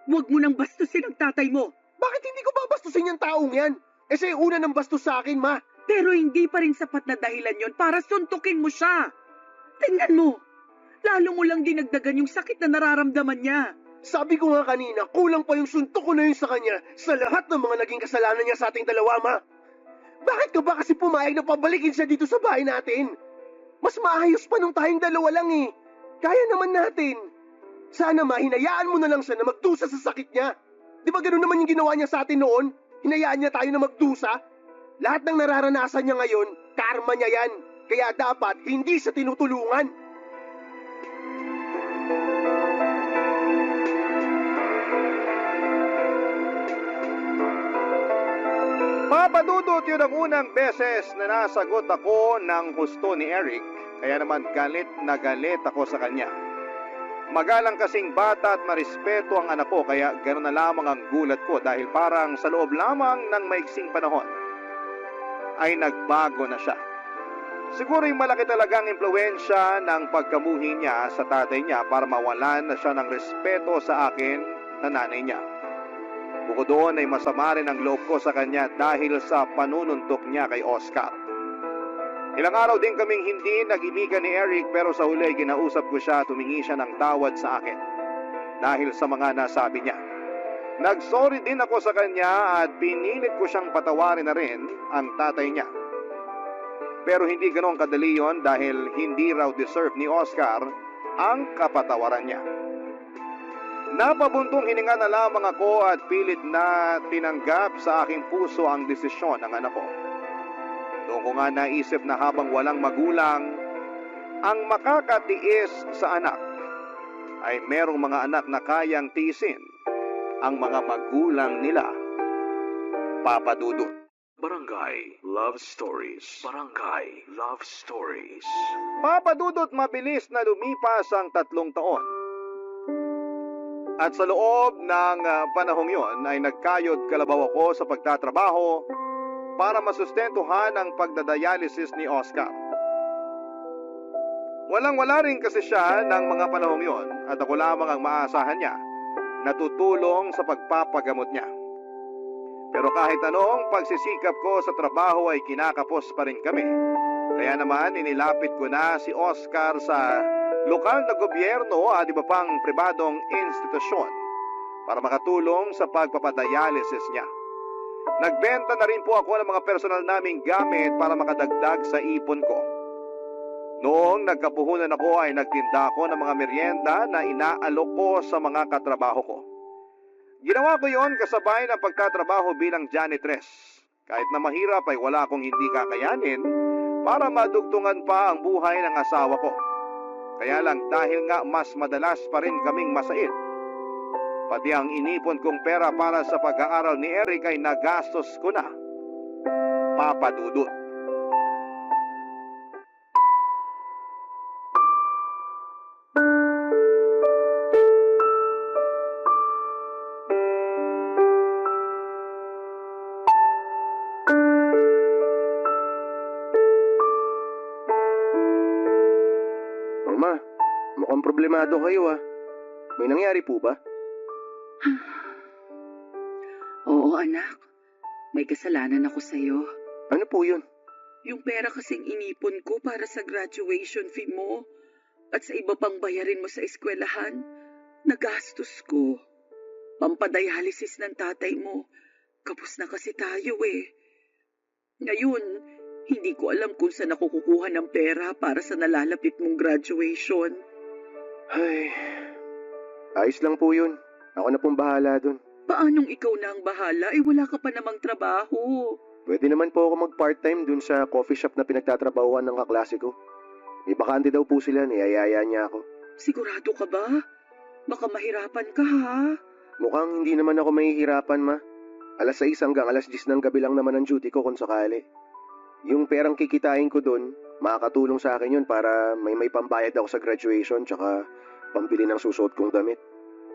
Huwag mo nang bastusin ang tatay mo. Bakit hindi ko babastusin yung taong yan? Siya yung una ng bastos sa akin, Ma. Pero hindi pa rin sapat na dahilan yon para suntukin mo siya. Tingnan mo. Lalo mo lang dinagdagan yung sakit na nararamdaman niya. Sabi ko nga kanina, kulang pa yung suntok ko na yun sa kanya sa lahat ng mga naging kasalanan niya sa ating dalawa, Ma. Bakit ka ba kasi pumayag na pabalikin siya dito sa bahay natin? Mas maayos pa nung tayong dalawa lang eh. Kaya naman natin. Sana, Ma, hinayaan mo na lang siya na magdusa sa sakit niya. Di ba ganun naman yung ginawa niya sa atin noon? Hinayaan niya tayo na magdusa? Lahat ng nararanasan niya ngayon, karma niya yan. Kaya dapat hindi siya tinutulungan. Papadudot yun ang unang beses na nasagot ako ng husto ni Eric, kaya naman galit na galit ako sa kanya. Magalang kasing bata at marespeto ang anak ko, kaya gano'n na lamang ang gulat ko dahil parang sa loob lamang ng maiksing panahon ay nagbago na siya. Siguro yung malaki talagang impluwensya ng pagkamuhi niya sa tatay niya para mawalan na siya ng respeto sa akin na nanay niya. Bukod doon ay masama rin ang loob ko sa kanya dahil sa panununtok niya kay Oscar. Ilang araw din kaming hindi nag-imikan ni Eric, pero sa huli ginausap ko siya, tumingi siya ng tawad sa akin dahil sa mga nasabi niya. Nagsorry din ako sa kanya at pinilit ko siyang patawarin na rin ang tatay niya. Pero hindi ganoon kadali yon dahil hindi raw deserve ni Oscar ang kapatawaran niya. Napabuntong hininga na lamang ako at pilit na tinanggap sa aking puso ang desisyon ng anak ko. Doon ko nga naisip na habang walang magulang ang makakatiis sa anak, ay merong mga anak na kayang tiisin ang mga magulang nila. Papa Dudut. Barangay Love Stories. Barangay Love Stories. Papa Dudut, mabilis na lumipas ang 3 taon. At sa loob ng panahong yon ay nagkayod kalabaw ako sa pagtatrabaho para masustentuhan ang pagdadialysis ni Oscar. Walang-wala rin kasi siya ng mga panahong yon at ako lamang ang maasahan niya na tutulong sa pagpapagamot niya. Pero kahit anong pagsisikap ko sa trabaho ay kinakapos pa rin kami. Kaya naman inilapit ko na si Oscar sa lokal na gobyerno at iba pang pribadong institusyon para makatulong sa pagpapadialysis niya. Nagbenta na rin po ako ng mga personal naming gamit para makadagdag sa ipon ko. Noong nagkapuhunan ako ay nagtinda ako ng mga merienda na inaalok ko sa mga katrabaho ko. Ginawa ko yon kasabay ng pagtatrabaho bilang janitress. Kahit na mahirap ay wala akong hindi kakayanin para madugtungan pa ang buhay ng asawa ko. Kaya lang dahil nga mas madalas pa rin kaming masait, pati ang inipon kong pera para sa pag-aaral ni Eric ay nagastos ko na. Papa Dudut. problemado kayo ah. May nangyari po ba? Oo, anak. May kasalanan ako sa'yo. Ano po yun? Yung pera kasing inipon ko para sa graduation fee mo at sa iba pang bayarin mo sa eskwelahan, nagastos ko. Pampadialysis ng tatay mo. Kapos na kasi tayo eh. Ngayon, hindi ko alam kung saan ako kukuha ng pera para sa nalalapit mong graduation. Ay, ayos lang po yun. Ako na pong bahala dun. Paanong ikaw na ang bahala? Eh wala ka pa namang trabaho. Pwede naman po ako mag-part-time dun sa coffee shop na pinagtatrabahuan ng kaklase ko. May bakante daw po sila, niyayaya niya ako. Sigurado ka ba? Baka mahirapan ka ha? Mukhang hindi naman ako mahihirapan, ma. 6:00 hanggang 10:00 ng gabi lang naman ang duty ko kung sakali. Yung perang kikitain ko dun, makakatulong sa akin yun para may pambayad ako sa graduation tsaka pambili ng susuot kong damit.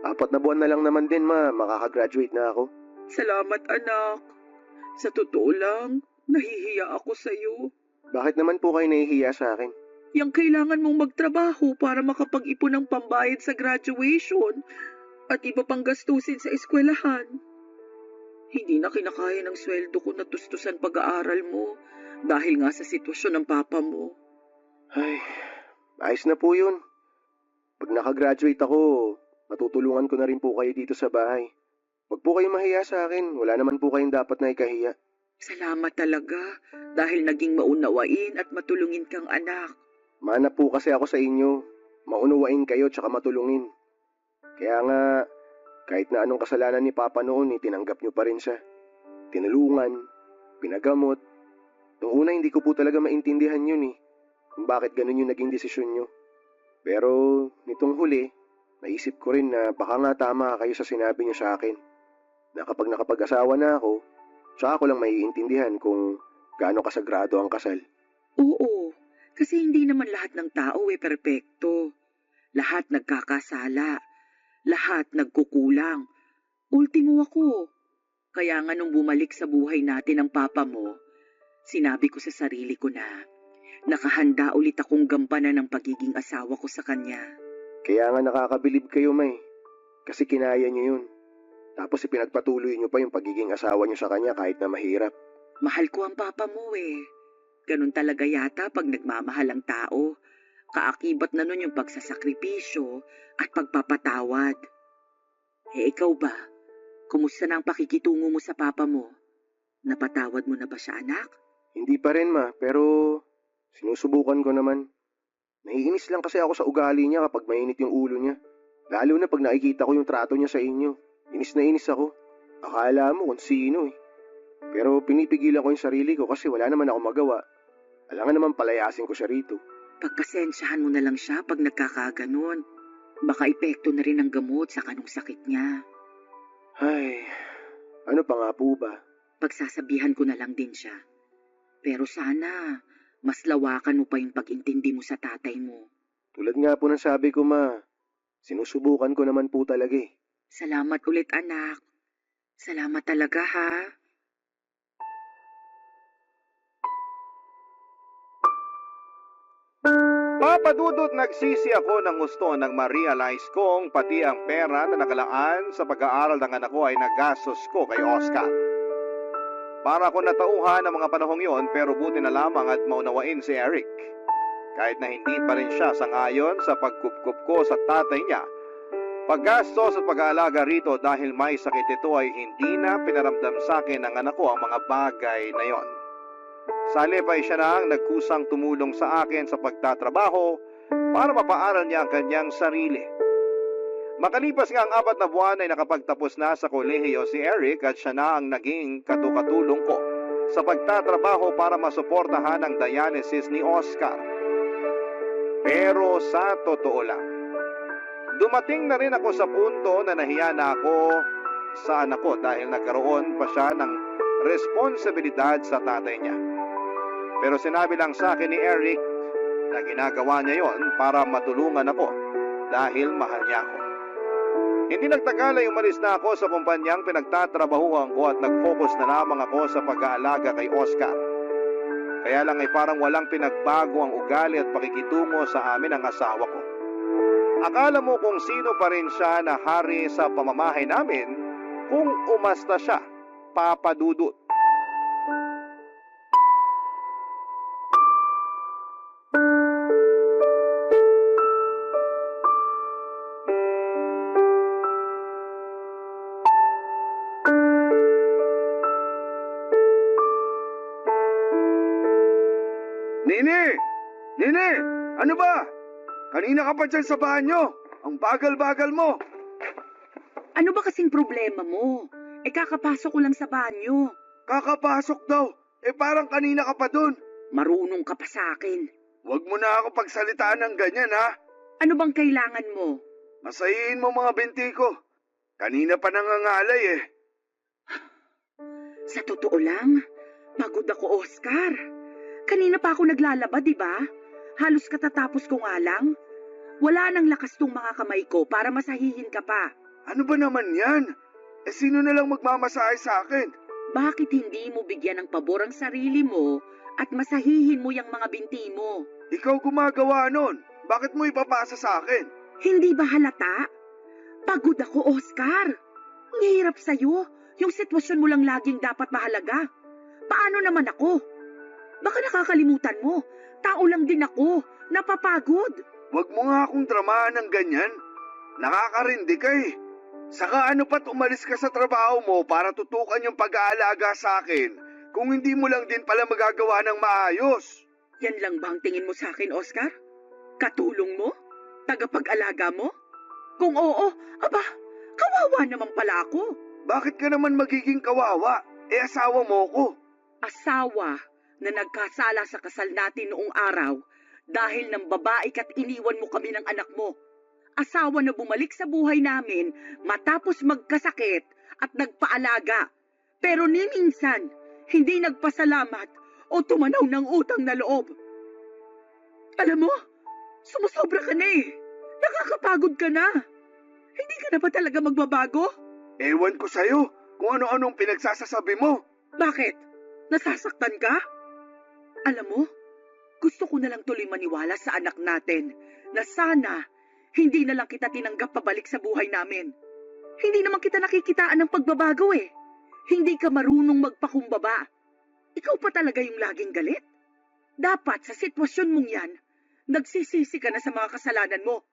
4 na buwan na lang naman din, ma. Makakagraduate na ako. Salamat anak. Sa totoo lang, nahihiya ako sa'yo. Bakit naman po kayo nahihiya sa akin? Yang kailangan mong magtrabaho para makapag-ipon ng pambayad sa graduation at iba pang gastusin sa eskwelahan. Hindi na kinakaya ng sweldo ko na tustusan pag-aaral mo dahil nga sa sitwasyon ng papa mo. Ay, ayos na po yun. Pag nakagraduate ako, matutulungan ko na rin po kayo dito sa bahay. Huwag po kayong mahiya sa akin. Wala naman po kayong dapat na ikahiya. Salamat talaga dahil naging maunawain at matulungin kang anak. Mana po kasi ako sa inyo. Maunawain kayo tsaka matulungin. Kaya nga, kahit na anong kasalanan ni Papa noon, tinanggap niyo pa rin siya. Tinulungan, pinagamot. Noong una hindi ko po talaga maintindihan yun kung bakit ganun yung naging desisyon niyo. Pero nitong huli, naisip ko rin na baka nga tama kayo sa sinabi niyo sa akin. Na kapag nakapag-asawa na ako, tsaka ko lang maiintindihan kung gaano kasagrado ang kasal. Oo, kasi hindi naman lahat ng tao perpekto. Lahat nagkakasala. Lahat nagkukulang. Ultimo ako. Kaya nga nung bumalik sa buhay natin ang papa mo, sinabi ko sa sarili ko na nakahanda ulit akong gampanan ng pagiging asawa ko sa kanya. Kaya nga nakakabilib kayo, May. Kasi kinaya niyo yun. Tapos ipinagpatuloy niyo pa yung pagiging asawa niyo sa kanya kahit na mahirap. Mahal ko ang papa mo Ganun talaga yata pag nagmamahal ang tao. Kaakibat na nun yung pagsasakripisyo at pagpapatawad. Ikaw ba? Kumusta na ang pakikitungo mo sa papa mo? Napatawad mo na ba siya, anak? Hindi pa rin, ma. Pero sinusubukan ko naman. Naiinis lang kasi ako sa ugali niya kapag mainit yung ulo niya. Lalo na pag nakikita ko yung trato niya sa inyo. Inis na inis ako. Akala mo kung sino Pero pinipigilan ko yung sarili ko kasi wala naman ako magawa. Alangan naman palayasin ko siya rito. Pagpasensyahan mo na lang siya pag nagkakaganon. Baka epekto na rin ang gamot sa kanong sakit niya. Ay, ano pa nga po ba? Pagsasabihan ko na lang din siya. Pero sana, mas lawakan mo pa yung pag-intindi mo sa tatay mo. Tulad nga po ng sabi ko, ma. Sinusubukan ko naman po talaga Salamat ulit, anak. Salamat talaga, ha? Papadudot nagsisi ako ng gusto nang ma-realize kong pati ang pera na nakalaan sa pag-aaral ng anak ko ay nagastos ko kay Oscar. Para ako natauhan ng mga panahong yon pero buti na lamang at maunawain si Eric. Kahit na hindi pa rin siya sangayon sa pagkupkup ko sa tatay niya, paggastos at pag-aalaga rito dahil may sakit ito ay hindi na pinaramdam sa akin ng anak ko ang mga bagay na yon. Salip ay siya na ang nagkusang tumulong sa akin sa pagtatrabaho para mapaaral niya ang kanyang sarili. Makalipas nga ang 4 na buwan ay nakapagtapos na sa kolehiyo si Eric at siya na ang naging katukatulong ko sa pagtatrabaho para masuportahan ang dialysis ni Oscar. Pero sa totoo lang, dumating na rin ako sa punto na nahiya na ako sa anak ko dahil nagkaroon pa siya ng responsibilidad sa tatay niya. Pero sinabi lang sa akin ni Eric na ginagawa niya yon para matulungan ako dahil mahal niya ako. Hindi nagtagal ay umalis na ako sa kumpanyang pinagtatrabahuhan ko at nag-focus na lamang ako sa pag-aalaga kay Oscar. Kaya lang ay parang walang pinagbago ang ugali at pakikitungo sa amin ng asawa ko. Akala mo kung sino pa rin siya na hari sa pamamahay namin kung umasta siya, Papa Dudut. Nini! Nini! Ano ba? Kanina ka pa dyan sa banyo. Ang bagal-bagal mo. Ano ba kasing problema mo? Kakapasok ko lang sa banyo. Kakapasok daw. Parang kanina ka pa dun. Marunong ka pa sa akin. Huwag mo na ako pagsalitaan ng ganyan, ha? Ano bang kailangan mo? Masayin mo mga binti ko. Kanina pa nangangalay Sa totoo lang, pagod ako, Oscar. Kanina pa ako naglalaba, di ba? Halos katatapos ko nga lang. Wala nang lakas tong mga kamay ko para masahihin ka pa. Ano ba naman yan? Sino na lang magmamasahe sa akin? Bakit hindi mo bigyan ng pabor ang sarili mo at masahihin mo yung mga binti mo? Ikaw gumagawa nun. Bakit mo ipapasa sa akin? Hindi ba halata? Pagod ako, Oscar. Ang hirap sa'yo. Yung sitwasyon mo lang laging dapat mahalaga. Paano naman ako? Baka nakakalimutan mo. Tao lang din ako. Napapagod. Huwag mo nga akong dramahan ng ganyan. Nakakarindi ka Saka ano pa't umalis ka sa trabaho mo para tutukan yung pag-aalaga sa akin kung hindi mo lang din pala magagawa ng maayos? Yan lang ba ang tingin mo sa akin, Oscar? Katulong mo? Tagapag-alaga mo? Kung oo, aba, kawawa naman pala ako. Bakit ka naman magiging kawawa? Asawa mo ko. Asawa na nagkasala sa kasal natin noong araw dahil ng babae ka't iniwan mo kami ng anak mo. Asawa na bumalik sa buhay namin matapos magkasakit at nagpaalaga. Pero ni minsan, hindi nagpasalamat o tumanaw ng utang na loob. Alam mo, sumusobra ka na Nakakapagod ka na. Hindi ka na ba talaga magbabago? Ewan ko sa'yo kung ano-anong pinagsasasabi mo. Bakit? Nasasaktan ka? Alam mo, gusto ko na lang tuloy maniwala sa anak natin na sana hindi na lang kita tinanggap pabalik sa buhay namin. Hindi naman kita nakikitaan ng pagbabago Hindi ka marunong magpakumbaba. Ikaw pa talaga yung laging galit. Dapat sa sitwasyon mong yan, nagsisisi ka na sa mga kasalanan mo.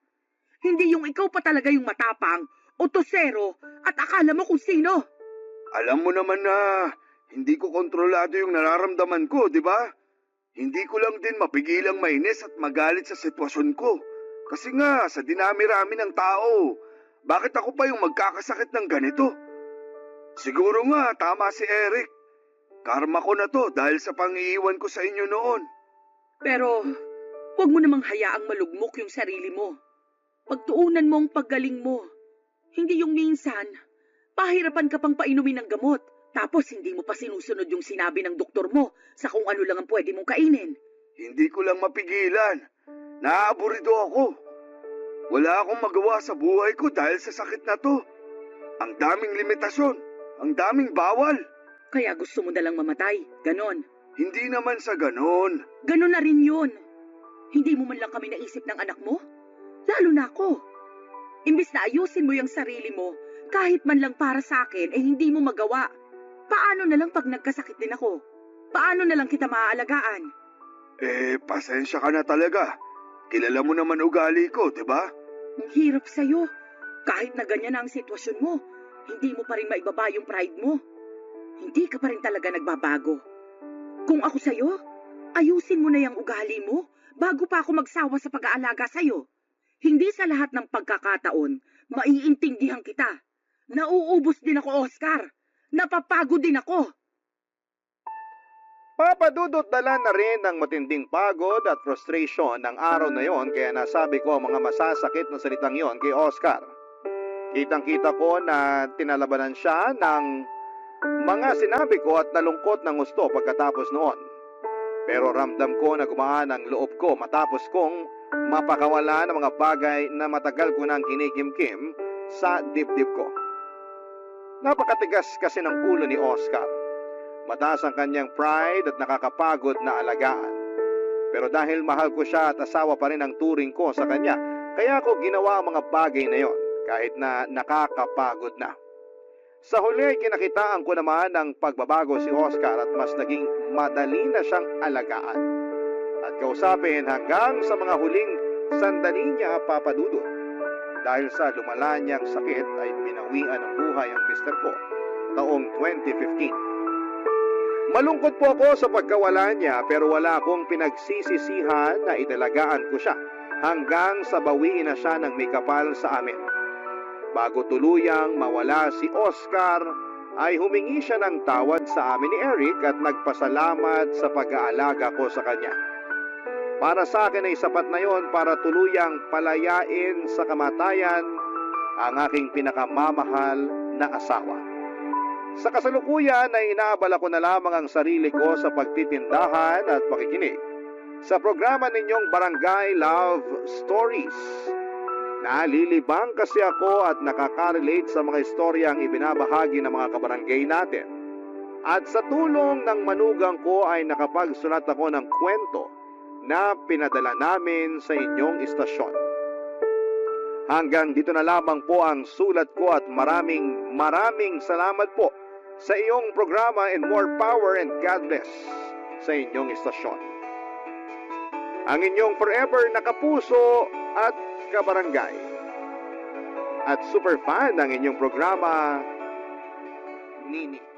Hindi yung ikaw pa talaga yung matapang, otosero, at akala mo kung sino. Alam mo naman na hindi ko kontrolado yung nararamdaman ko, di ba? Hindi ko lang din mapigilang mainis at magalit sa sitwasyon ko. Kasi nga, sa dinami-rami ng tao, bakit ako pa yung magkakasakit ng ganito? Siguro nga, tama si Eric. Karma ko na to dahil sa pangiiwan ko sa inyo noon. Pero, huwag mo namang hayaang malugmok yung sarili mo. Pagtuunan mo ang paggaling mo. Hindi yung minsan, pahirapan ka pang painumin ng gamot, tapos hindi mo pa sinusunod yung sinabi ng doktor mo sa kung ano lang ang pwede mong kainin. Hindi ko lang mapigilan. Naaaburido ako. Wala akong magawa sa buhay ko dahil sa sakit na to. Ang daming limitasyon, ang daming bawal. Kaya gusto mo nalang mamatay, ganon. Hindi naman sa ganon. Ganon na rin yun. Hindi mo man lang kami naisip ng anak mo? Lalo na ako. Imbis na ayusin mo yung sarili mo, kahit man lang para sa akin, hindi mo magawa. Paano na lang pag nagkasakit din ako? Paano na lang kita maaalagaan? Pasensya ka na talaga. Kilala mo naman ugali ko, di ba? Ang hirap sa'yo. Kahit na ganyan na ang sitwasyon mo, hindi mo pa rin maibaba yung pride mo. Hindi ka pa rin talaga nagbabago. Kung ako sa'yo, ayusin mo na yung ugali mo bago pa ako magsawa sa pag-aalaga sa'yo. Hindi sa lahat ng pagkakataon, maiintindihan kita. Nauubos din ako, Oscar. Napapagod din ako. Papa Dudut dala na rin ng matinding pagod at frustration ng araw na yon kaya nasabi ko ang mga masasakit na salitang yon kay Oscar. Kitang-kita ko na tinalabanan siya ng mga sinabi ko at nalungkot ng gusto pagkatapos noon. Pero ramdam ko na gumaan ang loob ko matapos kong mapakawala ng mga bagay na matagal ko nang kinikimkim sa dibdib ko. Napakatigas kasi ng ulo ni Oscar. Mataas ang kanyang pride at nakakapagod na alagaan. Pero dahil mahal ko siya at asawa pa rin ang turing ko sa kanya, Kaya ako ginawa ang mga bagay na yon kahit na nakakapagod na. Sa huli ay kinakitaan ko naman ang pagbabago si Oscar at mas naging madali na siyang alagaan at kausapin hanggang sa mga huling sandali niya, Papa Dudut. Dahil sa lumala niyang sakit ay binawian ng buhay ang mister ko taong 2015. Malungkot po ako sa pagkawala niya pero wala akong pinagsisisihan na italagaan ko siya hanggang sa bawiin na siya ng may kapal sa amin. Bago tuluyang mawala si Oscar, ay humingi siya ng tawad sa amin ni Eric at nagpasalamat sa pag-aalaga ko sa kanya. Para sa akin ay sapat na yon para tuluyang palayain sa kamatayan ang aking pinakamamahal na asawa. Sa kasalukuyan ay inaabala ko na lamang ang sarili ko sa pagtitindahan at pakikinig sa programa ninyong Barangay Love Stories. Nalilibang kasi ako at nakaka-relate sa mga istoryang ibinabahagi ng mga kabarangay natin. At sa tulong ng manugang ko ay nakapagsulat ako ng kwento na pinadala namin sa inyong istasyon. Hanggang dito na lamang po ang sulat ko at maraming salamat po sa iyong programa and more power and God bless sa inyong istasyon. Ang inyong forever na kapuso at kabarangay. At super fan ng inyong programa, Nini.